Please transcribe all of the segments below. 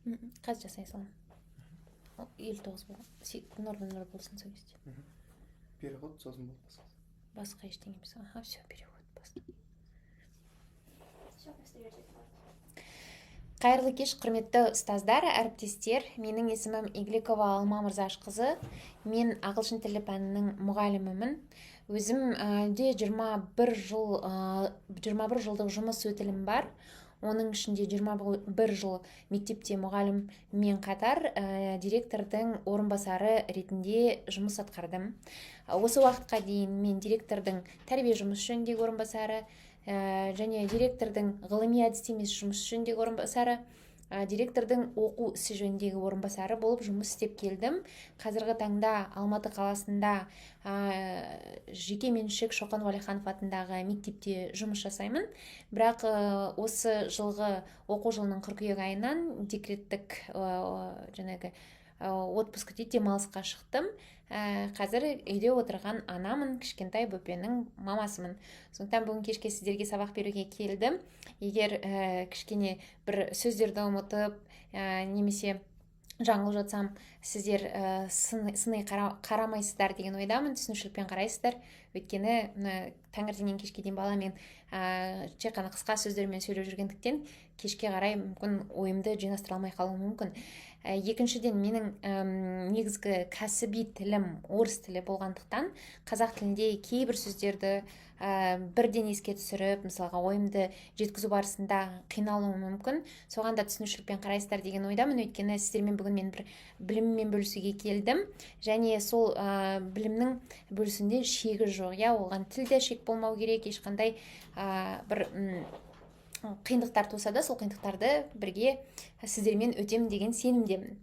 Қазір жасай саламын. 59 болған. Норма болсын сол кезде. Перевод сосын болды. Басқа ештеңе емес. Все, перевод баста. Қайырлы кеш, құрметті ұстаздар, әріптестер. Менің есімім Игликова Алма Мырзашқызы. Мен ағылшын тілі пәнінің мұғалімімін. Өзім де 21 жылдық жұмыс өтілім бар. Оның ішінде 21 жыл мектепте мұғаліммен қатар директордың орынбасары ретінде жұмыс атқардым. Осы уақытқа дейін мен директордың тәрбие жұмыс жөніндегі орынбасары, және директордың ғылыми әдістемесі жұмыс жөніндегі орынбасары, директордың оқу ісі жөніндегі орынбасары болып жұмыс істеп келдім. Қазіргі таңда Алматы қаласында жеке меншік Шоқан Уәлиханов атындағы мектепте жұмыс жасаймын. Бірақ осы жылғы оқу жылының қыркүйек айынан декреттік отпуск дейді, демалысқа шықтым. Қазір үйде отырған анамын, кішкентай бөпенің мамасымын. Сондықтан бүгін кешке сіздерге сабақ беруге келдім. Егер кішкене бір сөздерді ұмытып, немесе жаңылып жатсам, сіздер сыни қарамайсыздар деген ойдамын, түсінушілікпен қарайсыздар. Өйткені таңертеңнен кешке дейін баламен тек қана қысқа сөздермен сөйлеп жүргендіктен кешке қарай мүмкін ойымды жинастыра алмай қалуым мүмкін. Екіншіден, менің негізгі кәсіби тілім орыс тілі болғандықтан қазақ тілінде кейбір сөздерді бірден еске түсіріп, мысалға ойымды жеткізу барысында қиналуым мүмкін. Соған да түсінушілікпен қарайсыздар деген ойдамын. Өйткені сіздермен бүгін мен бір біліммен бөлісуге келдім, және сол білімнің бөлісінде шегі жоқ. Оған тілде шек болмау керек, ешқандай бір қиындықтар туса да, сол қиындықтарды бірге сіздермен өтемін деген сенімдемін.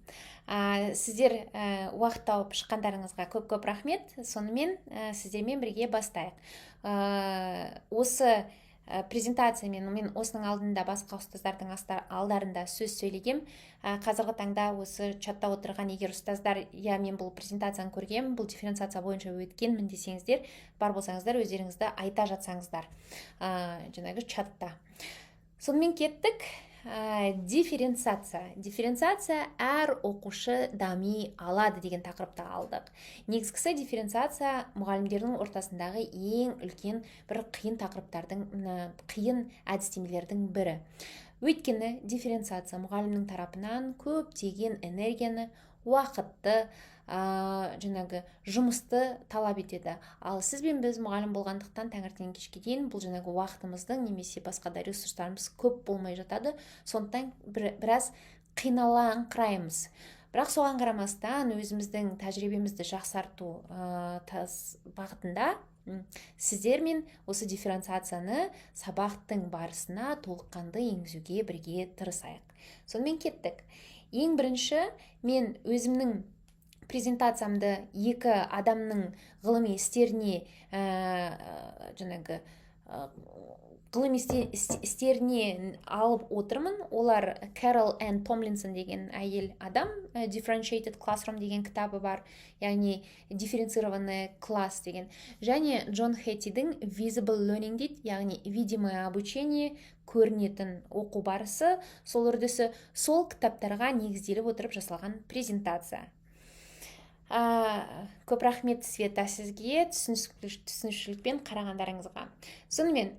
Сіздер уақыт тауып шыққандарыңызға көп рахмет. Сонымен сіздермен бірге бастайық. Осы презентациямен мен осының алдында басқа ұстаздардың алдарында сөз сөйлегем. Қазіргі таңда осы чатта отырған егер ұстаздар, мен бұл презентацияны көргем, бұл дифференциация бойынша өткенмін десеңіздер, бар болсаңыздар, өздеріңізді айта жатсаңыздар жаңағы чатта. Сонымен кеттік. Дифференциация әр оқушы дами алады деген тақырыпты алдық. Негізгісі дифференциация мұғалімдердің ортасындағы ең үлкен бір қиын тақырыптардың, қиын әдістемелердің бірі. Өйткені дифференциация мұғалімнің тарапынан көптеген энергияны, уақытты, жұмысты талап етеді. Ал сіз бен біз мұғалім болғандықтан таңертеңнен кешке дейін бұл уақытымыздың немесе басқа да ресурстарымыз көп болмай жатады. Сондықтан біраз қиналаңқыраймыз. Бірақ соған қарамастан өзіміздің тәжірибемізді жақсарту бағытында сіздермен осы дифференциацияны сабақтың барысына толыққанды енгізуге бірге тырысайық. Сонымен кеттік. Ең бірінші, мен өзімнің презентациямды екі адамның ғылыми істеріне алып отырмын. Олар Carol Ann Tomlinson деген әйел адам, Differentiated Classroom деген кітабы бар, яғни дифференцированный класс деген, және Джон Хэттидің Visible Learning дейді, яғни видимое обучение, көрінетін оқу барысы. Сол үрдісі сол кітаптарға негізделіп отырып жасалған презентация. Көп рахмет, Света, сізге түсінушілікпен қарағандарыңызға. Сонымен,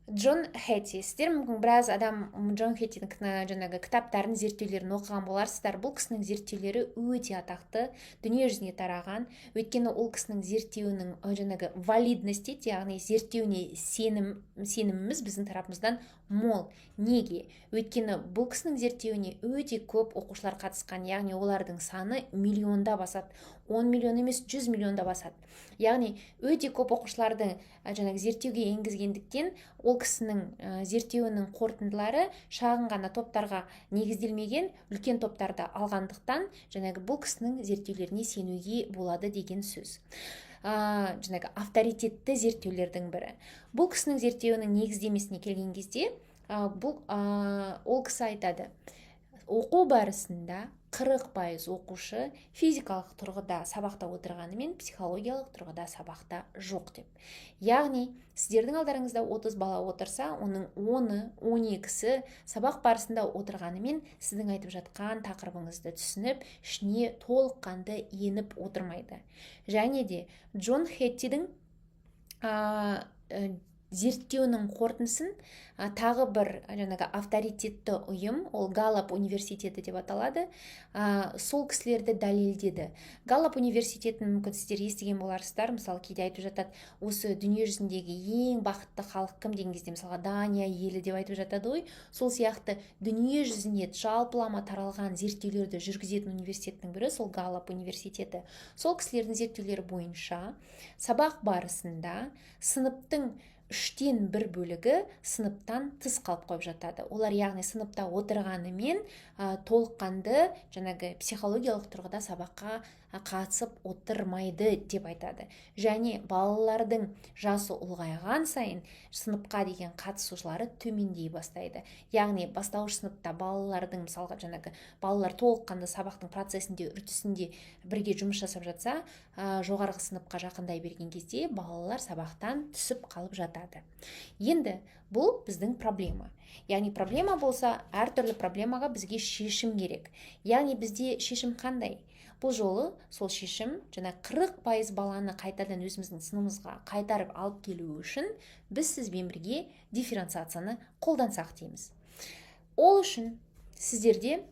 Джон Хэтти. Сіздер мүмкін біраз адам Джон Хэттидің кітаптарын, зерттеулерін оқыған боларсыздар. Бұл кісінің зерттеулері өте атақты, дүние жүзіне тараған. Өйткені ол кісінің зерттеуінің валидности, яғни зерттеуіне сеніміміз біздің тарапымыздан мол. Неге? Өйткені бұл кісінің зерттеуіне өте көп оқушылар қатысқан, яғни олардың саны миллионда басады. 10 миллион емес, 100 миллионда басады. Яғни өте көп оқушылардың зерттеуге енгізгендіктен ол кісінің зерттеуінің қорытындылары шағын ғана топтарға негізделмеген, үлкен топтарды алғандықтан бұл кісінің зерттеулеріне сенуге болады деген сөз. Авторитетті зерттеулердің бірі. Бұл кісінің зерттеуінің негіздемесіне келген кезде ол кісі айтады: оқу барысында 40% оқушы физикалық тұрғыда сабақта отырғанымен психологиялық тұрғыда сабақта жоқ деп. Яғни, сіздердің алдарыңызда 30 бала отырса, оның 10-12-сі сабақ барысында отырғанымен сіздің айтып жатқан тақырыбыңызды түсініп, ішіне толыққанды еніп отырмайды. Және де Джон Хеттидің зерттеуінің қорытындысын тағы бір авторитетті ұйым, ол Галлап университеті деп аталады, сол кісілерді дәлелдеді. Галлап университетін мүмкін сіздер естіген боларсыздар, мысалы кейде айтып жатады, осы дүние жүзіндегі ең бақытты халық кім деген кезде, мысалға Дания елі деп айтып жатады ғой. Сол сияқты дүние жүзіне жалпылама таралған зерттеулерді жүргізетін университеттің бірі сол Галлап университеті. Сол кісілердің зерттеулері бойынша сабақ барысында сыныптың 3-тен 1 бөлігі сыныптан тыс қалып қойып жатады. Олар яғни сыныпта отырғанымен толыққанды психологиялық тұрғыда сабаққа қатысып отырмайды деп айтады. Және балалардың жасы ұлғайған сайын сыныпқа деген қатысушылары төмендей бастайды. Яғни бастауыш сыныпта балалардың, мысалға балалар толыққанды сабақтың процесінде, үрдісінде бірге жұмыс жасап жатса, жоғарғы сыныпқа жақындай берген кезде балалар сабақтан түсіп қалып жатады. Енді бұл біздің проблема. Яғни проблема болса, әртүрлі проблемаға бізге шешім керек. Яғни бізде шешім қандай? Бұл жолы сол шешім 40% баланы қайтадан өзіміздің сынымызға қайтарып алып келу үшін біз сізбен бірге дифференциацияны қолдансақ дейміз. Ол үшін сіздермен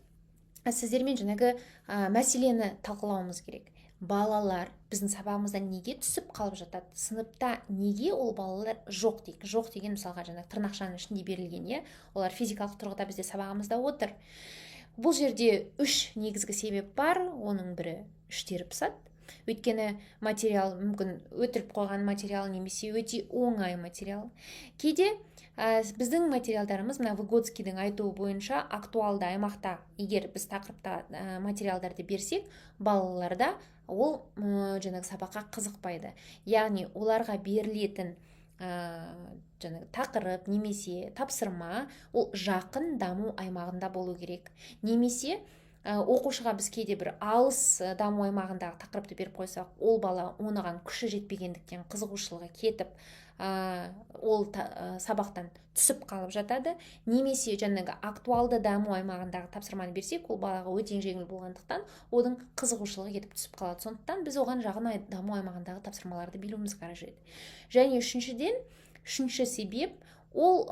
мәселені талқылауымыз керек. Балалар біздің сабағымыздан неге түсіп қалып жатады? Сыныпта неге ол балалар жоқ дейік? Жоқ деген мысалға тырнақшаның ішінде берілген, олар физикалық тұрғыда бізде сабағымызда отыр. Бұл жерде 3 негізгі себеп бар, оның бірі іштеріп сат. Өйткені материал мүмкін өтіріп қойған материал немесе өте оңай материал. Кейде біздің материалдарымыз, Выгодскийдің айтуы бойынша, актуалды аймақта, егер біз тақырыпта материалдарды берсек, балаларда ол сабаққа қызықпайды. Яғни оларға берілетін тақырып немесе тапсырма ол жақын даму аймағында болу керек. Немесе оқушыға біз кейде бір алыс даму аймағындағы тақырыпты беріп қойсақ, ол бала оныған күші жетпегендіктен қызығушылығы кетіп, ол сабақтан түсіп қалып жатады. Немесе актуалды даму аймағындағы тапсырманы берсек, ол балаға өте жеңіл болғандықтан оның қызығушылығы кетіп түсіп қалады. Сондықтан біз оған жақын даму аймағындағы тапсырмаларды беруіміз қажет. Және үшінші себеп, ол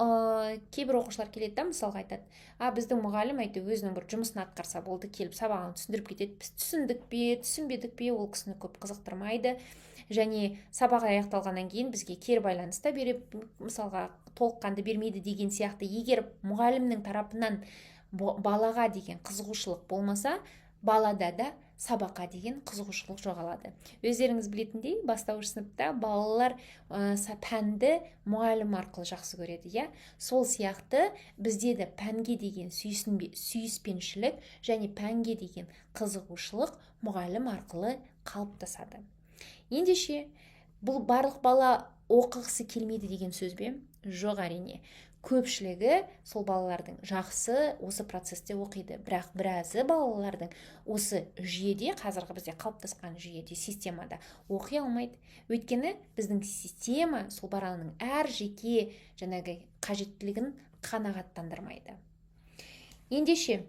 кейбір оқушылар келеді да, мысалға айтады, біздің мұғалім өзінің бір жұмысын атқарса болды, келіп сабағын түсіндіріп кетеді, біз түсіндік пе, түсінбедік пе, ол кісіні көп қызықтырмайды. Және сабақ аяқталғаннан кейін бізге кері байланыста беріп, мысалға толыққанды бермейді деген сияқты. Егер мұғалімнің тарапынан балаға деген қызығушылық болмаса, балада да сабаққа деген қызығушылық жоғалады. Өздеріңіз білетіндей, бастауыш сыныпта балалар пәнді мұғалім арқылы жақсы көреді. Сол сияқты бізде де пәнге деген сүйіспеншілік және пәнге деген қызығушылық мұғалім арқылы қалыптасады. Ендеше, бұл барлық бала оқығысы келмейді деген сөз бе? Жоқ, әрине. Көпшілігі сол балалардың жақсы осы процесте оқиды. Бірақ біразы балалардың осы жүйеде, қазіргі бізде қалыптасқан жүйеде, системада оқи алмайды. Өйткені біздің система сол баланың әр жеке қажеттілігін қанағаттандырмайды. Ендеше,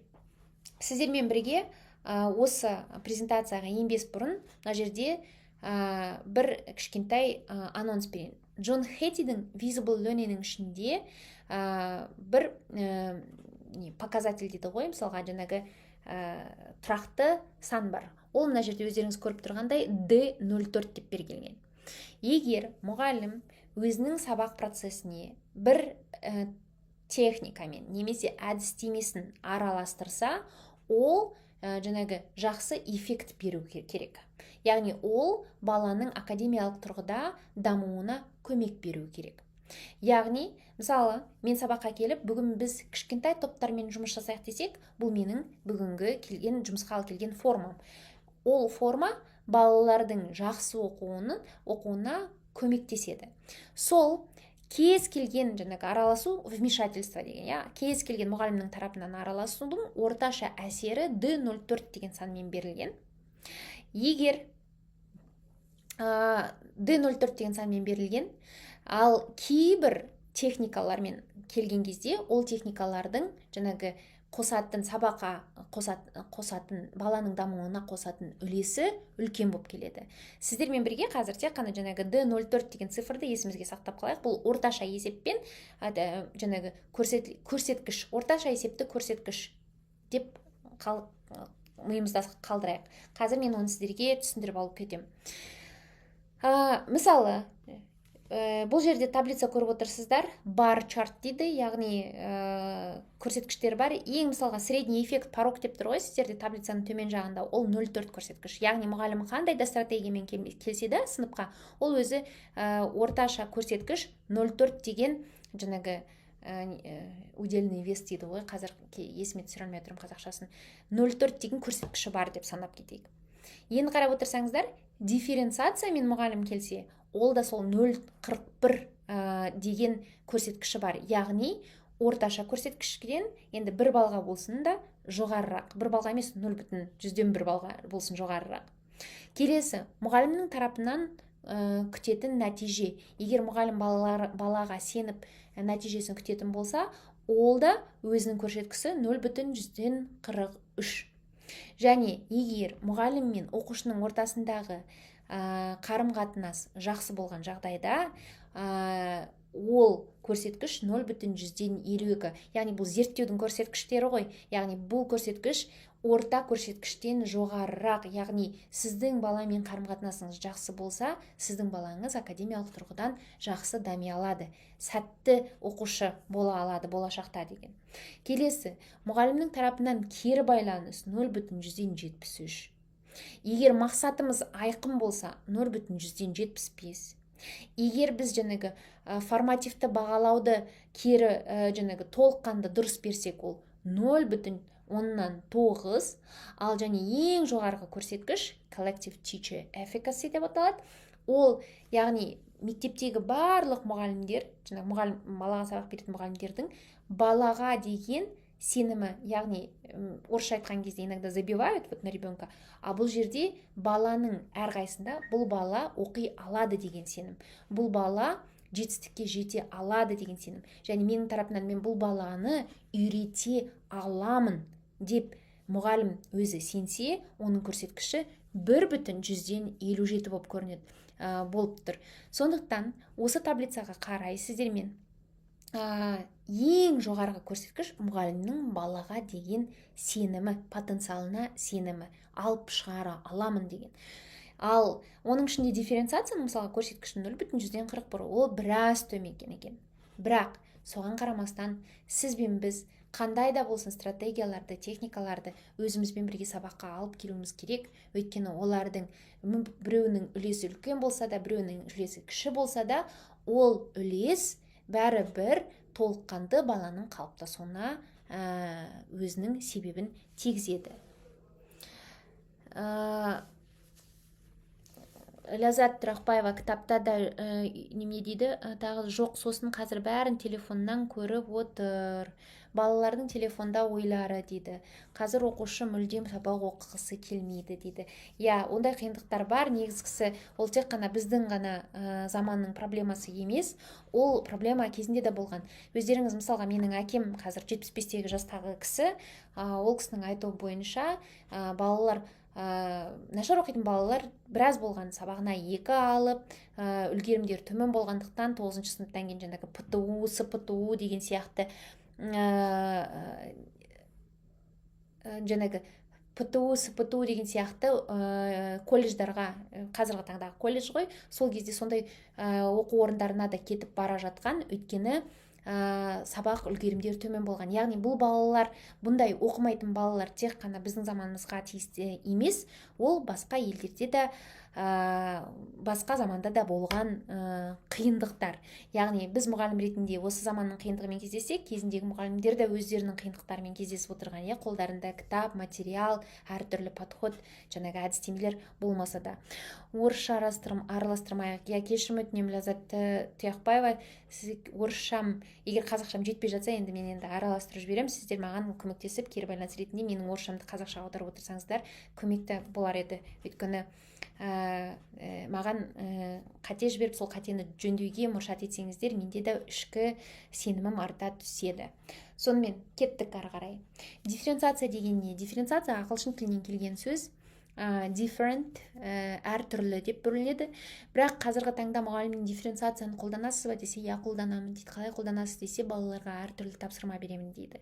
сіздермен бірге осы презентацияға енбес бұрын, мына жерде бір кішкентай анонс берейін. Джон Хеттидің Visible Learning ішінде бір показатель дейді ғой, мысалға тұрақты сан бар. Ол мына жерде өздеріңіз көріп тұрғандай D04 деп берілген. Егер мұғалім өзінің сабақ процесіне бір техникамен немесе әдістемесін араластырса, ол жақсы эффект беру керек. Яғни ол баланың академиялық тұрғыда дамуына көмек беру керек. Яғни, мысалы, мен сабаққа келіп, бүгін біз кішкентай топтармен жұмыс жасайық десек, бұл менің бүгінгі жұмысқа келген формам. Ол форма балалардың жақсы оқуына көмектеседі. Сол кез келген жаңағы араласу, вмешательство деген, иә, кез келген мұғалімнің тарапынан араласудың орташа әсері D04 деген санмен берілген. Егер D04 деген санмен берілген, ал кейбір техникалармен келген кезде ол техникалардың жаңағы қосатын сабаққа қосатын баланың дамуына қосатын үлесі үлкен болып келеді. Сіздермен бірге қазір тек қана жаңағы D04 деген цифрды есімізге сақтап қалайық. Бұл орташа есеппен жаңағы көрсеткіш, орташа есепті көрсеткіш деп миымызда қалдырайық. Қазір мен оны сіздерге түсіндіріп алып кетемін. Мысалы, бұл жерде таблица көріп отырсыздар, бар чарт дейді, яғни көрсеткіштер бар. Ең мысалға средний эффект порог деп тұр ғой, сіздерде таблицаның төмен жағында, ол 0,4 көрсеткіш. Яғни мұғалім қандай да стратегиямен келсе де сыныпқа, ол өзі орташа көрсеткіш 0,4 деген жаңағы удельный вес дейді ғой, қазір есіме түсіре алмай отырмын қазақшасын. 0,4 деген көрсеткіші бар деп санап кетейік. Енді қарап отырсаңыздар, дифференциациямен мұғалім келсе, ол да сол 0,41 деген көрсеткіші бар. Яғни орташа көрсеткіштен енді 1 балға болсын да жоғарырақ. 1 балға емес, 0,1 балға болсын жоғарырақ. Келесі, мұғалімнің тарапынан күтетін нәтиже. Егер мұғалім балаға сеніп нәтижесін күтетін болса, ол да өзінің көрсеткісі 0,43. Және егер мұғалім мен оқушының ортасындағы қарым-қатынас жақсы болған жағдайда, ол көрсеткіш 0,52. Яғни бұл зерттеудің көрсеткіштері ғой. Яғни бұл көрсеткіш орта көрсеткіштен жоғарырақ. Яғни сіздің баламен қарым-қатынасыңыз жақсы болса, сіздің балаңыз академиялық тұрғыдан жақсы дами алады. Сәтті оқушы бола алады болашақта деген. Келесі, мұғалімнің тарапынан кері байланыс 0,173. Егер мақсатымыз айқын болса, 0,175. Егер біз жаңағы формативті бағалауды кері жаңағы толыққанды дұрыс берсек, ол 0,9. Ал және ең жоғарғы көрсеткіш collective teacher efficacy деп аталады. Ол, яғни мектептегі барлық мұғалімдер, балаға сабақ беретін мұғалімдердің балаға деген сенімі, яғни орысша айтқан кезде иногда забивают на ребенка, а бұл жерде баланың әрқайсында бұл бала оқи алады деген сенім. Бұл бала жетістікке жете алады деген сенім. Және менің тарапынан мен бұл баланы үйрете аламын деп мұғалім өзі сенсе, оның көрсеткіші 1,157 болып көрінеді, болып тұр. Сондықтан осы таблицаға қарай сіздермен ең жоғарғы көрсеткіш мұғалімнің балаға деген сенімі, потенциалына сенімі, алып шығара аламын деген. Ал оның ішінде дифференциацияның мысалға көрсеткішін 0,141, ол біраз төмен екен. Бірақ соған қарамастан сіз бен біз қандай да болсын стратегияларды, техникаларды өзімізбен бірге сабаққа алып келуіміз керек. Өйткені олардың біреуінің үлесі үлкен болса да, біреуінің үлесі кіші болса да, ол үлес бәрі бір толыққанды баланың қалыптасуына өзінің себебін тигізеді. Ләззат Тұрақбаева кітапта да неме дейді, тағы жоқ, сосын қазір бәрін телефоннан көріп отыр. Балалардың телефонда ойлары дейді. Қазір оқушы мүлдем сабақ оқығысы келмейді дейді. Я, ондай қиындықтар бар, негізгісі ол тек қана біздің ғана заманның проблемасы емес, ол проблема кезінде де болған. Өздеріңіз мысалға менің әкем қазір 75-тегі жастағы кісі, ол кісінің айтуы бойынша балалар нашар оқитын балалар біраз болған, сабағына 2 алып, үлгерімдер төмен болғандықтан 9-шы сыныптан кейін жаңағы ПТУ, СПТУ деген сияқты жаңағы ПТУ, СПТУ деген сияқты колледждарға, қазіргі таңдағы колледж ғой, сол кезде сондай оқу орындарына да кетіп бара жатқан, өйткені сабақ үлгерімдері төмен болған. Яғни бұл балалар, бұндай оқымайтын балалар тек қана біздің заманымызға тиісті емес, ол басқа елдерде де басқа заманда да болған қиындықтар. Яғни біз мұғалім ретінде осы заманның қиындығымен кездессек, кезіндегі мұғалімдер де өздерінің қиындықтарымен кездесіп отырған, қолдарында кітап, материал, әртүрлі подход, жаңағы әдістемелер болмаса да. Орысша араластырмайық. Кешірім өтінемін, Ләззат Тұяқбаева, сіз орысшам, егер қазақшам жетпей жатса, енді мен араластырып жіберемін, сіздер маған көмектесіп, кері байланыс ретінде менің орысшамды қазақшаға аударып отырсаңыздар көмекті болар еді. Өйткені маған қате жіберіп, сол қатені жөндеуге мұршат етсеңіздер, менде де ішкі сенімім арта түседі. Сонымен кеттік ары қарай. Дифференциация деген не? Дифференциация ағылшын тілінен келген сөз. Different, әртүрлі деп бөлінеді. Бірақ қазіргі таңда мұғалімнің дифференциацияны қолданасыз ба десе, я қолданамын дейді. Қалай қолданасыз десе, балаларға әртүрлі тапсырма беремін дейді.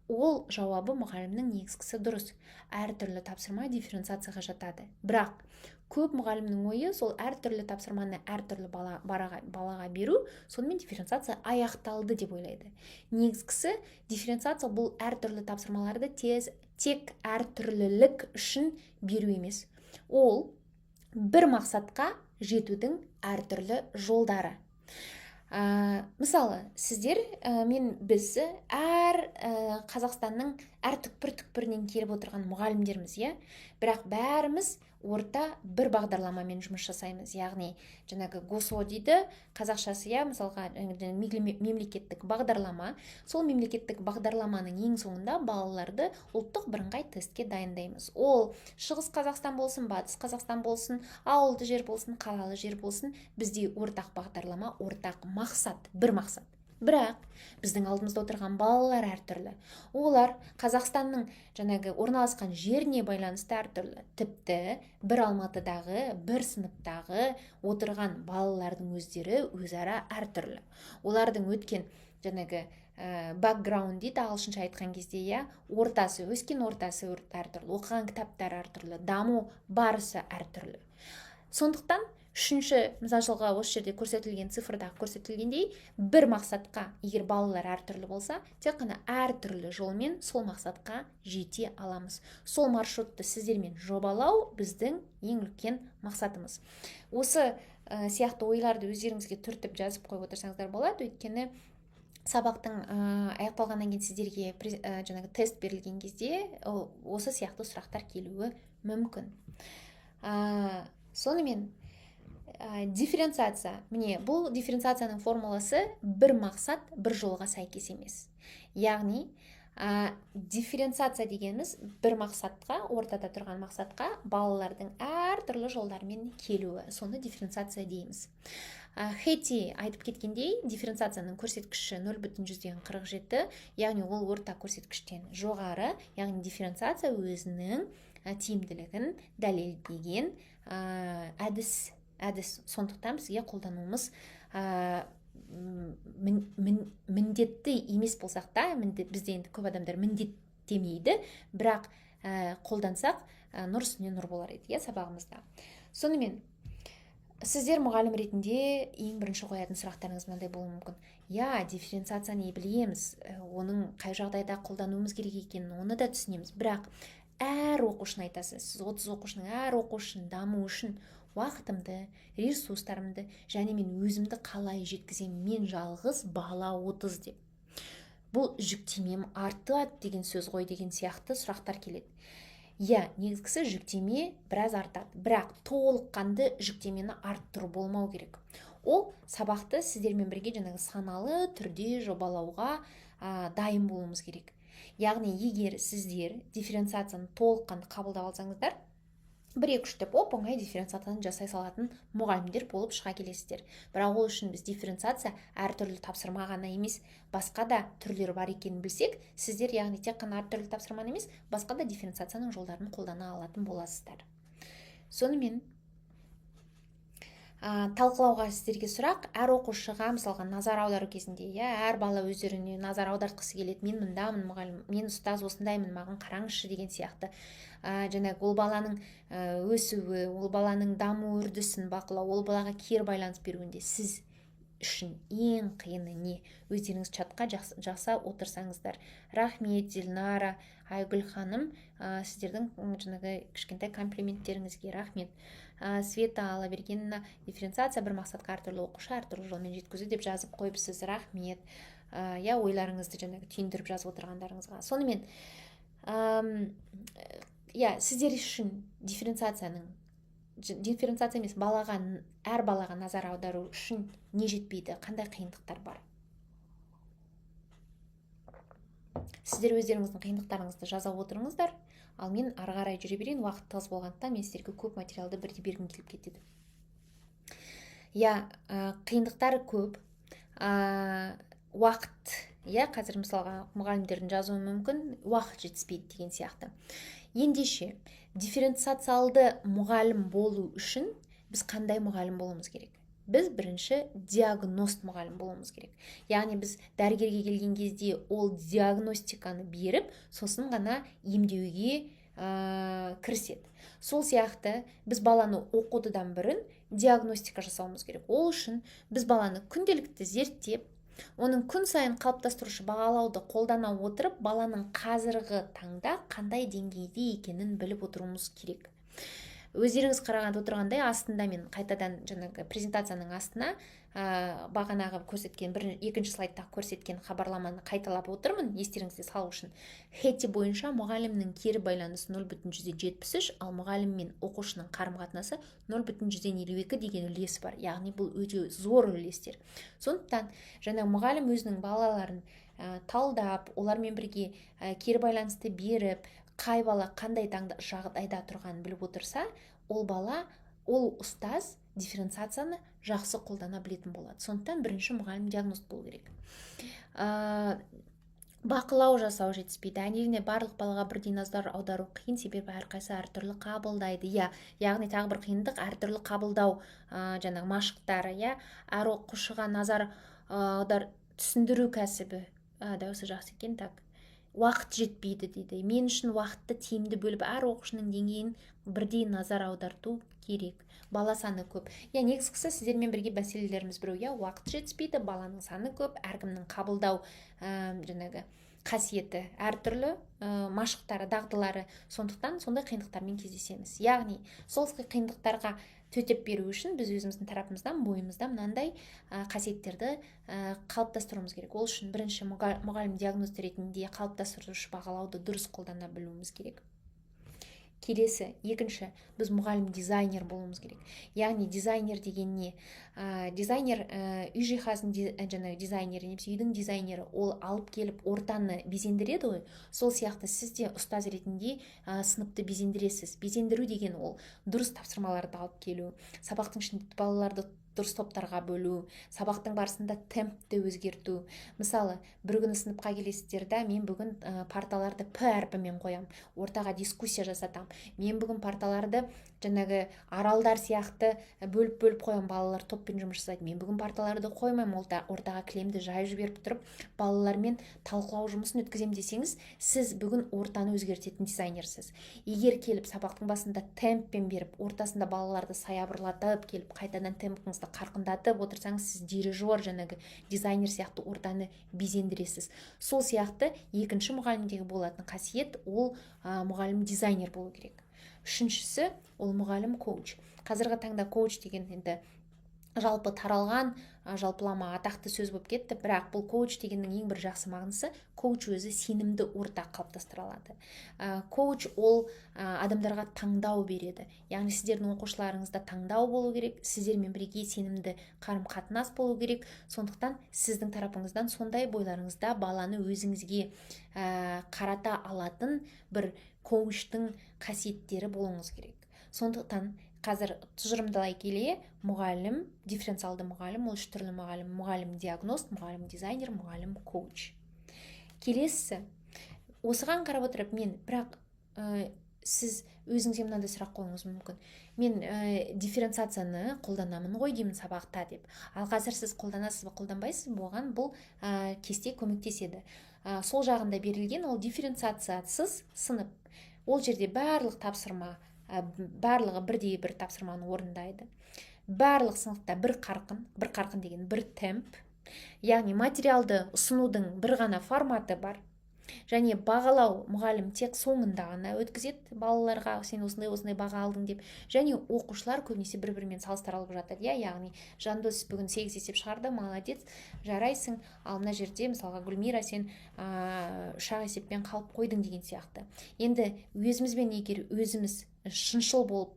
Ол жауабы мұғалімнің негізгісі дұрыс. Әртүрлі тапсырма дифференциацияға жатады. Бірақ көп мұғалімнің ойы сол әртүрлі тапсырманы әртүрлі балаға беру, сонымен дифференциация аяқталды деп ойлайды. Негізгісі дифференциация бұл әртүрлі тапсырмаларды тек әртүрлілік үшін беру емес. Ол бір мақсатқа жетудің әртүрлі жолдары. Мысалы, сіздер біз Қазақстанның әр түкпір-түкпірінен келіп отырған мұғалімдерміз, бірақ бәріміз орта бір бағдарламамен жұмыс жасаймыз. Яғни, жаңағы ГОСО дейді, қазақшасы, мысалға, мемлекеттік бағдарлама. Сол мемлекеттік бағдарламаның ең соңында балаларды ұлттық бірыңғай тестке дайындаймыз. Ол Шығыс Қазақстан болсын, Батыс Қазақстан болсын, ауылды жер болсын, қалалы жер болсын, бізде ортақ бағдарлама, ортақ мақсат, бір мақсат. Бірақ біздің алдымызда отырған балалар әртүрлі. Олар Қазақстанның жаңағы орналасқан жеріне байланысты әртүрлі. Тіпті бір Алматыдағы, бір сыныптағы отырған балалардың өздері өзара әртүрлі. Олардың өткен жаңағы бэкграунд дейді, ағылшынша айтқан кезде, ортасы, өскен ортасы әртүрлі, оқыған кітаптар әртүрлі, даму барысы әртүрлі. Сондықтан мысалға осы жерде көрсетілген цифрда көрсетілгендей, бір мақсатқа егер балалар әртүрлі болса, тек қана әртүрлі жолмен сол мақсатқа жете аламыз. Сол маршрутты сіздермен жобалау біздің ең үлкен мақсатымыз. Осы сияқты ойларды өздеріңізге түртіп жазып қойып отырсаңыздар болады, өйткені сабақтың аяқталғаннан кейін сіздерге жаңағы тест берілген кезде осы сияқты сұрақтар келуі мүмкін. Сонымен дифференциация, бұл дифференциацияның формуласы бір мақсат, бір жолға сәйкес емес. Яғни, дифференциация дегеніміз бір мақсатқа, ортада тұрған мақсатқа балалардың әртүрлі жолдармен келуі. Соны дифференциация дейміз. Хетти айтып кеткендей, дифференциацияның көрсеткіші 0,47, яғни ол орта көрсеткіштен жоғары, яғни дифференциация өзінің тиімділігін дәлелдеген әдіс. Сондықтан бізге қолдануымыз міндетті емес болсақ та, бізде енді көп адамдар міндеттемейді, бірақ қолдансақ нұр үстіне нұр болар еді сабағымызда. Сонымен, сіздер мұғалім ретінде ең бірінші қоятын сұрақтарыңыз мынандай болуы мүмкін. Дифференциацияны білеміз, оның қай жағдайда қолдануымыз керек екенін, оны да түсінеміз, бірақ әр оқушыны айтасыз, сіз 30 оқушының әр оқушының даму үшін уақытымды, ресурстарымды және мен өзімді қалай жеткіземін, мен жалғыз бала 30 деп. Бұл жүктемем артады деген сөз ғой деген сияқты сұрақтар келеді. Негізгісі жүктеме біраз артады, бірақ толыққанды жүктемені арттыру болмау керек. Ол сабақты сіздермен бірге жаңағы саналы түрде жобалауға дайын болуымыз керек. Яғни, егер сіздер дифференциацияны толыққанды қабылдап алсаңыздар, 1-2 деп оңай дифференциацияны жасай салатын мұғалімдер болып шыға келесіздер. Бірақ ол үшін біз дифференциация әртүрлі тапсырма ғана емес, басқа да түрлері бар екенін білсек, сіздер яғни тек қана әртүрлі тапсырманы емес, басқа да дифференциацияның жолдарын қолдана алатын боласыздар. Сонымен, талқылауға сіздерге сұрақ, әр оқушыға мысалға назар аудару кезінде, әр бала өздеріне назар аудартқысы келеді, мен мұндамын мұғалім, мен ұстаз осындаймын, маған қараңызшы деген сияқты. Жаңағы ол баланың өсуі, ол баланың даму үрдісін бақылау, ол балаға кері байланыс беруінде сіз үшін ең қиыны не? Өздеріңіз чатқа жақса отырсаңыздар. Рахмет, Зелнара, Айгүл ханым, сіздердің жаңағы кішкентай комплименттеріңізге рахмет. Света Аллабергенова, дифференциация бір мақсатқа әртүрлі оқушы әртүрлі жолмен жеткізу деп жазып қойыпсыз, рахмет. Ойларыңызды жаңағы түйіндіріп жазып отырғандарыңызға. Сонымен, сіздер үшін дифференциация емес, әр балаға назар аудару үшін не жетпейді, қандай қиындықтар бар? Сіздер өздеріңіздің қиындықтарыңызды жаза отырыңыздар, ал мен ары қарай жүре берейін, уақыт тығыз болғандықтан мен сіздерге көп материалды бірдей бергім келіп кетеді. Қиындықтары көп, уақыт, қазір мысалға мұғалімдердің жазуы мүмкін, уақыт жетіспейді деген сияқты. Ендеше, дифференциациалды мұғалім болу үшін біз қандай мұғалім болуымыз керек? Біз бірінші диагност мұғалім болуымыз керек. Яғни біз дәрігерге келген кезде ол диагностиканы беріп, сосын ғана емдеуге кіріседі. Сол сияқты біз баланы оқытудан бұрын диагностика жасауымыз керек. Ол үшін біз баланы күнделікті зерттеп, оның күн сайын қалыптастырушы бағалауды қолдана отырып, баланың қазіргі таңда қандай деңгейде екенін біліп отыруымыз керек. Өздеріңіз қараған отырғандай, астында мен қайтадан жаңағы презентацияның астына бағанағы көрсеткен екінші слайдта көрсеткен хабарламаны қайталап отырмын, естеріңізге салу үшін. Хетти бойынша мұғалімнің кері байланысы 0,73, ал мұғалім мен оқушының қарым-қатынасы 0,52 деген үлесі бар. Яғни бұл өте зор үлестер. Сондықтан жаңа мұғалім өзінің балаларын талдап, олармен бірге кері байланысты беріп, қай бала қандай жағдайда тұрғанын біліп отырса, ол ұстаз дифференциацияны жақсы қолдана білетін болады. Сондықтан бірінші мұғалім диагност болу керек. Бақылау жасау жетіспейді. Әрине барлық балаға бірдей назар аудару қиын, себебі әрқайсысы әртүрлі қабылдайды. Яғни тағы бір қиындық әртүрлі қабылдау жаңағы машықтары, әр оқушыға назар түсіндіру кәсібі. Дауысы жақсы екен, уақыт жетпейді дейді. Мен үшін уақытты тиімді бөліп, әр оқушының деңгейін бірдей назар аударту керек. Бала саны көп. Негізгісі сіздермен бірге мәселелеріміз біреу. Уақыт жетіспейді, баланың саны көп, әркімнің қабылдау жаңағы қасиеті әртүрлі, машықтары, дағдылары. Сондықтан сондай қиындықтармен кездесеміз. Яғни сол қиындықтарға төтеп беру үшін біз өзіміздің тарапымыздан, бойымызда мынандай қасиеттерді қалыптастыруымыз керек. Ол үшін бірінші мұғалім диагност ретінде қалыптастырушы бағалауды дұрыс қолдана білуіміз керек. Келесі, екінші, біз мұғалім дизайнер болуымыз керек. Яғни дизайнер деген не? Дизайнер үй жиһазының дизайнері, немесе үйдің дизайнері, ол алып келіп ортаны безендіреді ғой. Сол сияқты сіз де ұстаз ретінде сыныпты безендіресіз. Безендіру деген ол дұрыс тапсырмаларды алып келу, сабақтың ішінде балаларды дұрыс топтарға бөлу, сабақтың барысында темпті өзгерту. Мысалы, бір күні сыныпқа келесіздер, мен бүгін парталарды П әрпімен қоям, ортаға дискуссия жасатам. Мен бүгін парталарды жаңағы аралдар сияқты бөліп қоям, балалар топпен жұмыс жасайды. Мен бүгін парталарды қоймайм, ортаға кілемді жайып жіберіп тұрып, балалармен талқылау жұмысын өткізем десеңіз, сіз бүгін ортаны өзгертетін дизайнерсіз. Егер келіп сабақтың басында темппен беріп, ортасында балаларды саябырлатып келіп, қайтадан темпіңізді қарқындатып отырсаңыз, сіз дирижер, жаңағы дизайнер сияқты ортаны безендіресіз. Сол сияқты екінші мұғалімдегі болатын қасиет, ол мұғалім дизайнер болу керек. Үшіншісі, ол мұғалім коуч. Қазіргі таңда коуч деген енді жалпы таралған, жалпылама атақты сөз болып кетті, бірақ бұл коуч дегеннің ең бір жақсы мағынасы, коуч өзі сенімді орта қалыптастыра алады. Коуч ол адамдарға таңдау береді. Яғни сіздердің оқушыларыңызда таңдау болу керек, сіздермен бірге сенімді қарым-қатынас болу керек. Сондықтан сіздің тарапыңыздан сондай бойларыңызда баланы өзіңізге қарата алатын бір коучтың қасиеттері болуыңыз керек. Сондықтан қазір тұжырымдалай келе, мұғалім, дифференциалды мұғалім, ол үш түрлі мұғалім: мұғалім диагност, мұғалім дизайнер, мұғалім коуч. Келесі, осыған қарап отырып, сіз өзіңізге мынандай сұрақ қойыңыз мүмкін. Мен дифференциацияны қолданамын ғой деймін сабақта деп. Ал қазір сіз қолданасыз ба, қолданбайсыз, болған бұл кесте көмектеседі. Сол жағында берілген ол дифференциациясыз сынып. Ол жерде барлық тапсырма, барлығы бірдей бір тапсырманы орындайды. Барлық сыныпта бір қарқын деген бір темп. Яғни материалды ұсынудың бір ғана форматы бар. және бағалау мұғалім тек соңында ғана өткізеді балаларға, сен осындай баға алдың деп. Және оқушылар көбінесе бір-бірімен салыстырылып жатады, яғни Жандос бүгін 8 есеп шығарды, молодец, жарайсың, ал мына жерде мысалға Гүлмира, сен 3 есеппен қалып қойдың деген сияқты. Енді өзімізбен егер өзіміз шыншыл болып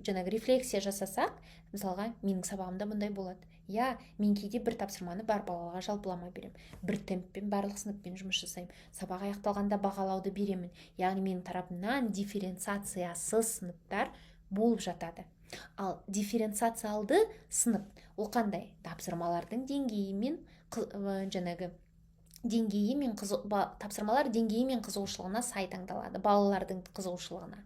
жаңағы рефлексия жасасақ, мысалға менің сабағымда бұндай болады. Мен кейде бір тапсырманы бар балаға жалпылама беремін, бір темппен барлық сыныппен жұмыс жасаймын, сабақ аяқталғанда бағалауды беремін. Яғни менің тарапымнан дифференциациясыз сыныптар болып жатады. Ал дифференциациялды сынып ол қандай? Тапсырмалардың деңгейі мен тапсырмалар деңгейі мен қызығушылығына сай таңдалады, балалардың қызығушылығына.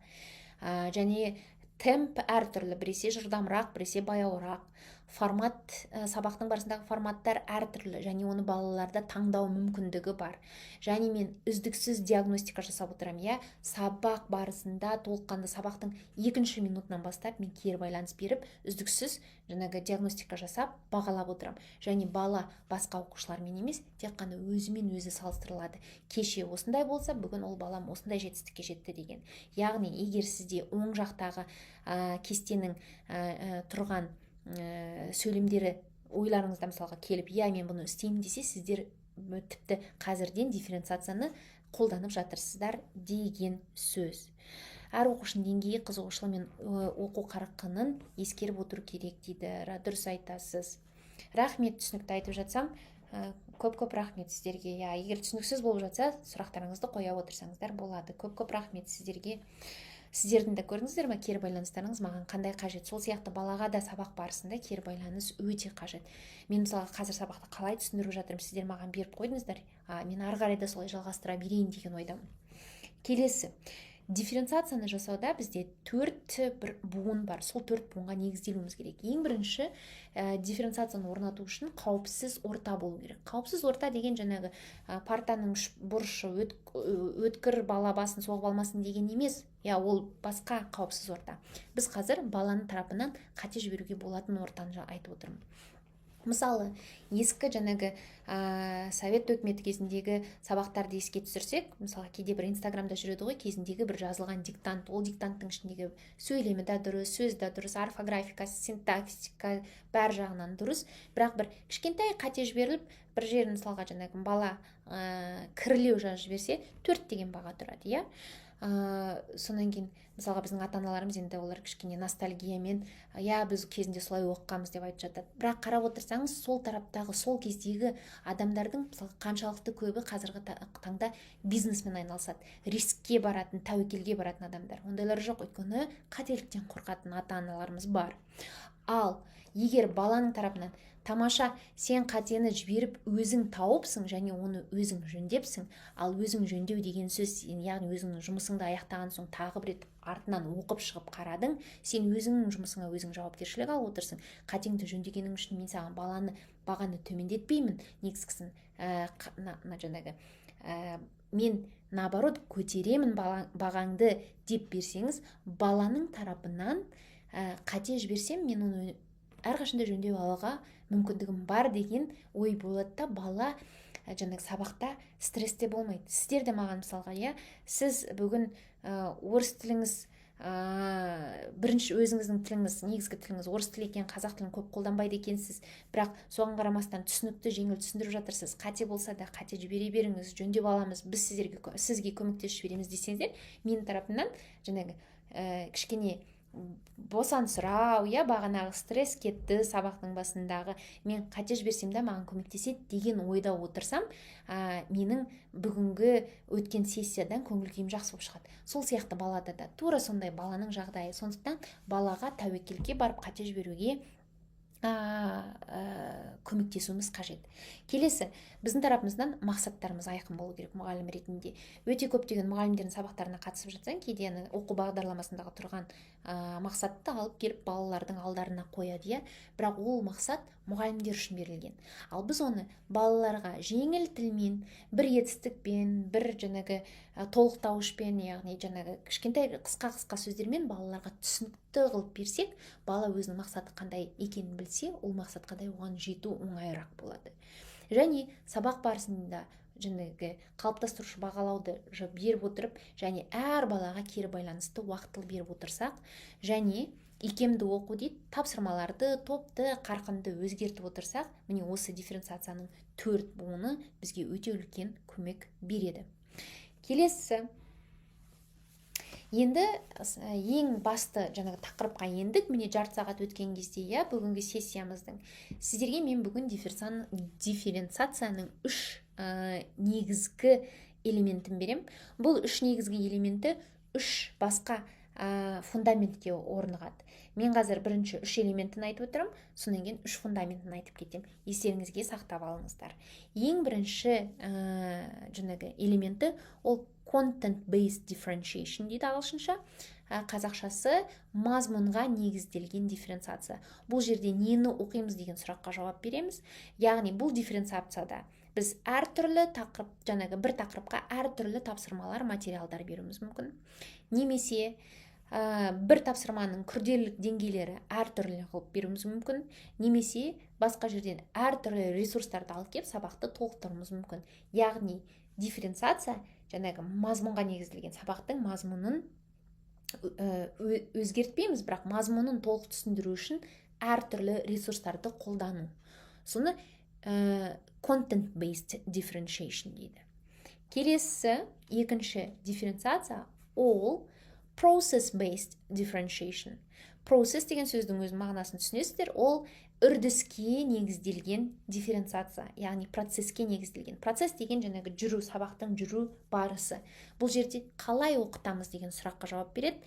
Және темп әртүрлі, біресе жылдамырақ, біресе баяуырақ. Формат, сабақтың барысындағы форматтар әртүрлі, және оны балаларда таңдау мүмкіндігі бар. Және мен үздіксіз диагностика жасап отырамын. Сабақ барысында толыққанды сабақтың 2-ші минутынан бастап мен кері байланыс беріп, үздіксіз диагностика жасап, бағалап отырамын. Және бала басқа оқушылармен емес, тек қана өзімен өзі салыстырылады. Кеше осындай болса, бүгін ол балам осындай жетістікке жетті деген. Яғни егер сізде оң жақтағы кестенің тұрған сөйлемдері ойларыңызда мысалға келіп, мен бұны істеймін десе, сіздер тіпті қазірден дифференциацияны қолданып жатырсыздар деген сөз. Әр оқушының деңгейі, қызығушылығы мен оқу қарқынын ескеріп отыру керек дейді. Дұрыс айтасыз. Рахмет, түсінікті айтып жатсам. Көп рахмет сіздерге. Егер түсініксіз болып жатса, сұрақтарыңызды қоя отырсаңыздар болады. Көп рахмет сіздерге. Сіздердің де көрдіңіздер ме, кері байланыстарыңыз маған қандай қажет? Сол сияқты балаға да сабақ барысында кері байланыс өте қажет. Мен мысалға қазір сабақты қалай түсіндіріп жатырмын, сіздер маған беріп қойдыңыздар, мен ары қарай да солай жалғастыра берейін деген ойдамын. Келесі, дифференциацияны жасауда бізде 4 бір буын бар. Сол 4 буынға негізделуіміз керек. Ең бірінші, дифференциацияны орнату үшін қауіпсіз орта болу керек. Қауіпсіз орта деген жаңағы партаның бұрышы өткір бала басын соғып алмасын деген емес. Ол басқа қауіпсіз орта. Біз қазір баланың тарапынан қате жіберуге болатын ортаны айтып отырмын. Мысалы, ескі совет өкіметі кезіндегі сабақтарды еске түсірсек, мысалы кейде бір инстаграмда жүреді ғой, кезіндегі бір жазылған диктант, ол диктанттың ішіндегі сөйлемі да дұрыс, сөз да дұрыс, орфографикасы, синтаксика бәр жағынан дұрыс, бірақ бір кішкентай қате жіберіліп, бір жерін мысалға бала кірілеу жазып жіберсе, 4 деген баға тұрады, сонан кейін мысалға біздің ата-аналарымыз енді олар кішкене ностальгиямен, біз кезінде солай оқығанбыз деп айтып жатады. Бірақ қарап отырсаңыз, сол тараптағы, сол кездегі адамдардың мысалы қаншалықты көбі қазіргі таңда бизнеспен айналысады, рискке баратын, тәуекелге баратын адамдар. Ондайлар жоқ, өйткені қателіктен қорқатын ата-аналарымыз бар. Ал егер баланың тарапынан тамаша, сен қатені жіберіп өзің тауыпсың және оны өзің жөндепсің, ал өзің жөндеу деген сөз, яғни өзіңнің жұмысыңды аяқтаған соң тағы бір рет артынан оқып шығып қарадың, сен өзіңнің жұмысыңа өзің жауапкершілік алып отырсың. Қатеңді жөндегенің үшін мен саған бағаны төмендетпеймін, негізгісін мен наоборот көтеремін бағаңды деп берсеңіз, баланың тарапынан қате жіберсем, мен оны әрқашанда жөндеу алуға мүмкіндігім бар деген ой болады да, бала сабақта стрессте болмайды. Сіздер де маған мысалға, сіз бүгін орыс тіліңіз бірінші өзіңіздің тіліңіз, негізгі тіліңіз орыс тілі екен, қазақ тілін көп қолданбайды екенсіз, бірақ соған қарамастан түсінікті, жеңіл түсіндіріп жатырсыз. Қате болса да қате жібере беріңіз, жөндеп аламыз, біз сізге көмектесіп жібереміз десеңіздер, менің тарапымнан кішкене босансырау, бағанағы стресс кетті сабақтың басындағы, мен қате жіберсем де маған көмектеседі деген ойда отырсам, менің бүгінгі өткен сессиядан көңіл күйім жақсы болып шығады. Сол сияқты балада да тура сондай баланың жағдайы. Сондықтан балаға тәуекелге барып қате жіберуге көмектесуіміз қажет. Келесі, біздің тарапымыздан мақсаттарымыз айқын болу керек мұғалім ретінде. Өте көптеген мұғалімдердің сабақтарына қатысып жатсаң, кейде оқу бағдарламасындағы тұрған мақсатты алып келіп балалардың алдарына қояды, бірақ ол мақсат мұғалімдер үшін берілген. Ал біз оны балаларға жеңіл тілмен, бір етістікпен, бір толықтауышпен, яғни кішкентай қысқа сөздермен балаларға түсінікті қылып берсек, бала өзінің мақсаты қандай екенін білсе, ол мақсатқа оған жету оңайырақ болады. Және сабақ барысында жаңағы қалыптастырушы бағалауды беріп отырып, және әр балаға кері байланысты уақытылы беріп отырсақ, және икемді оқу дейді, тапсырмаларды, топты, қарқынды өзгертіп отырсақ, міне осы дифференциацияның 4 буыны бізге өте үлкен көмек береді. Келесі, енді ең басты жаңағы тақырыпқа ендік. Міне жарты сағат өткен кезде, бүгінгі сессиямыздың сіздерге мен бүгін дифференциацияның 3 негізгі элементін берем. Бұл 3 негізгі элементі 3 басқа фундаментке орнығады. Мен қазір бірінші 3 элементін айтып отырмын, содан кейін 3 фундаментін айтып кетем. Естеріңізге сақтап алыңыздар. Ең бірінші жаңағы элементі ол content-based differentiation дейді ағылшынша. Қазақшасы мазмұнға негізделген дифференциация. Бұл жерде нені оқимыз деген сұраққа жауап береміз. Яғни бұл дифференциацияда біз әртүрлі тақырып, жаңағы бір тақырыпқа әртүрлі тапсырмалар, материалдар беруіміз мүмкін. Немесе бір тапсырманың күрделілік деңгейлері әртүрлі қылып беруіміз мүмкін. Немесе басқа жерден әртүрлі ресурстарды алып келіп сабақты толықтыруымыз мүмкін. Яғни дифференциация жаңағы мазмұнға негізделген сабақтың мазмұнын өзгертпейміз, бірақ мазмұнын толық түсіндіру үшін әртүрлі ресурстарды қолдану. Соны content-based differentiation дейді. Келесі, екінші дифференциация ол process-based differentiation. Process деген сөздің өз мағынасын түсінесіздер, ол үрдіске негізделген дифференциация, яғни процеске негізделген. Процесс деген жаңағы жүру, сабақтың жүру барысы. Бұл жерде қалай оқытамыз деген сұраққа жауап береді.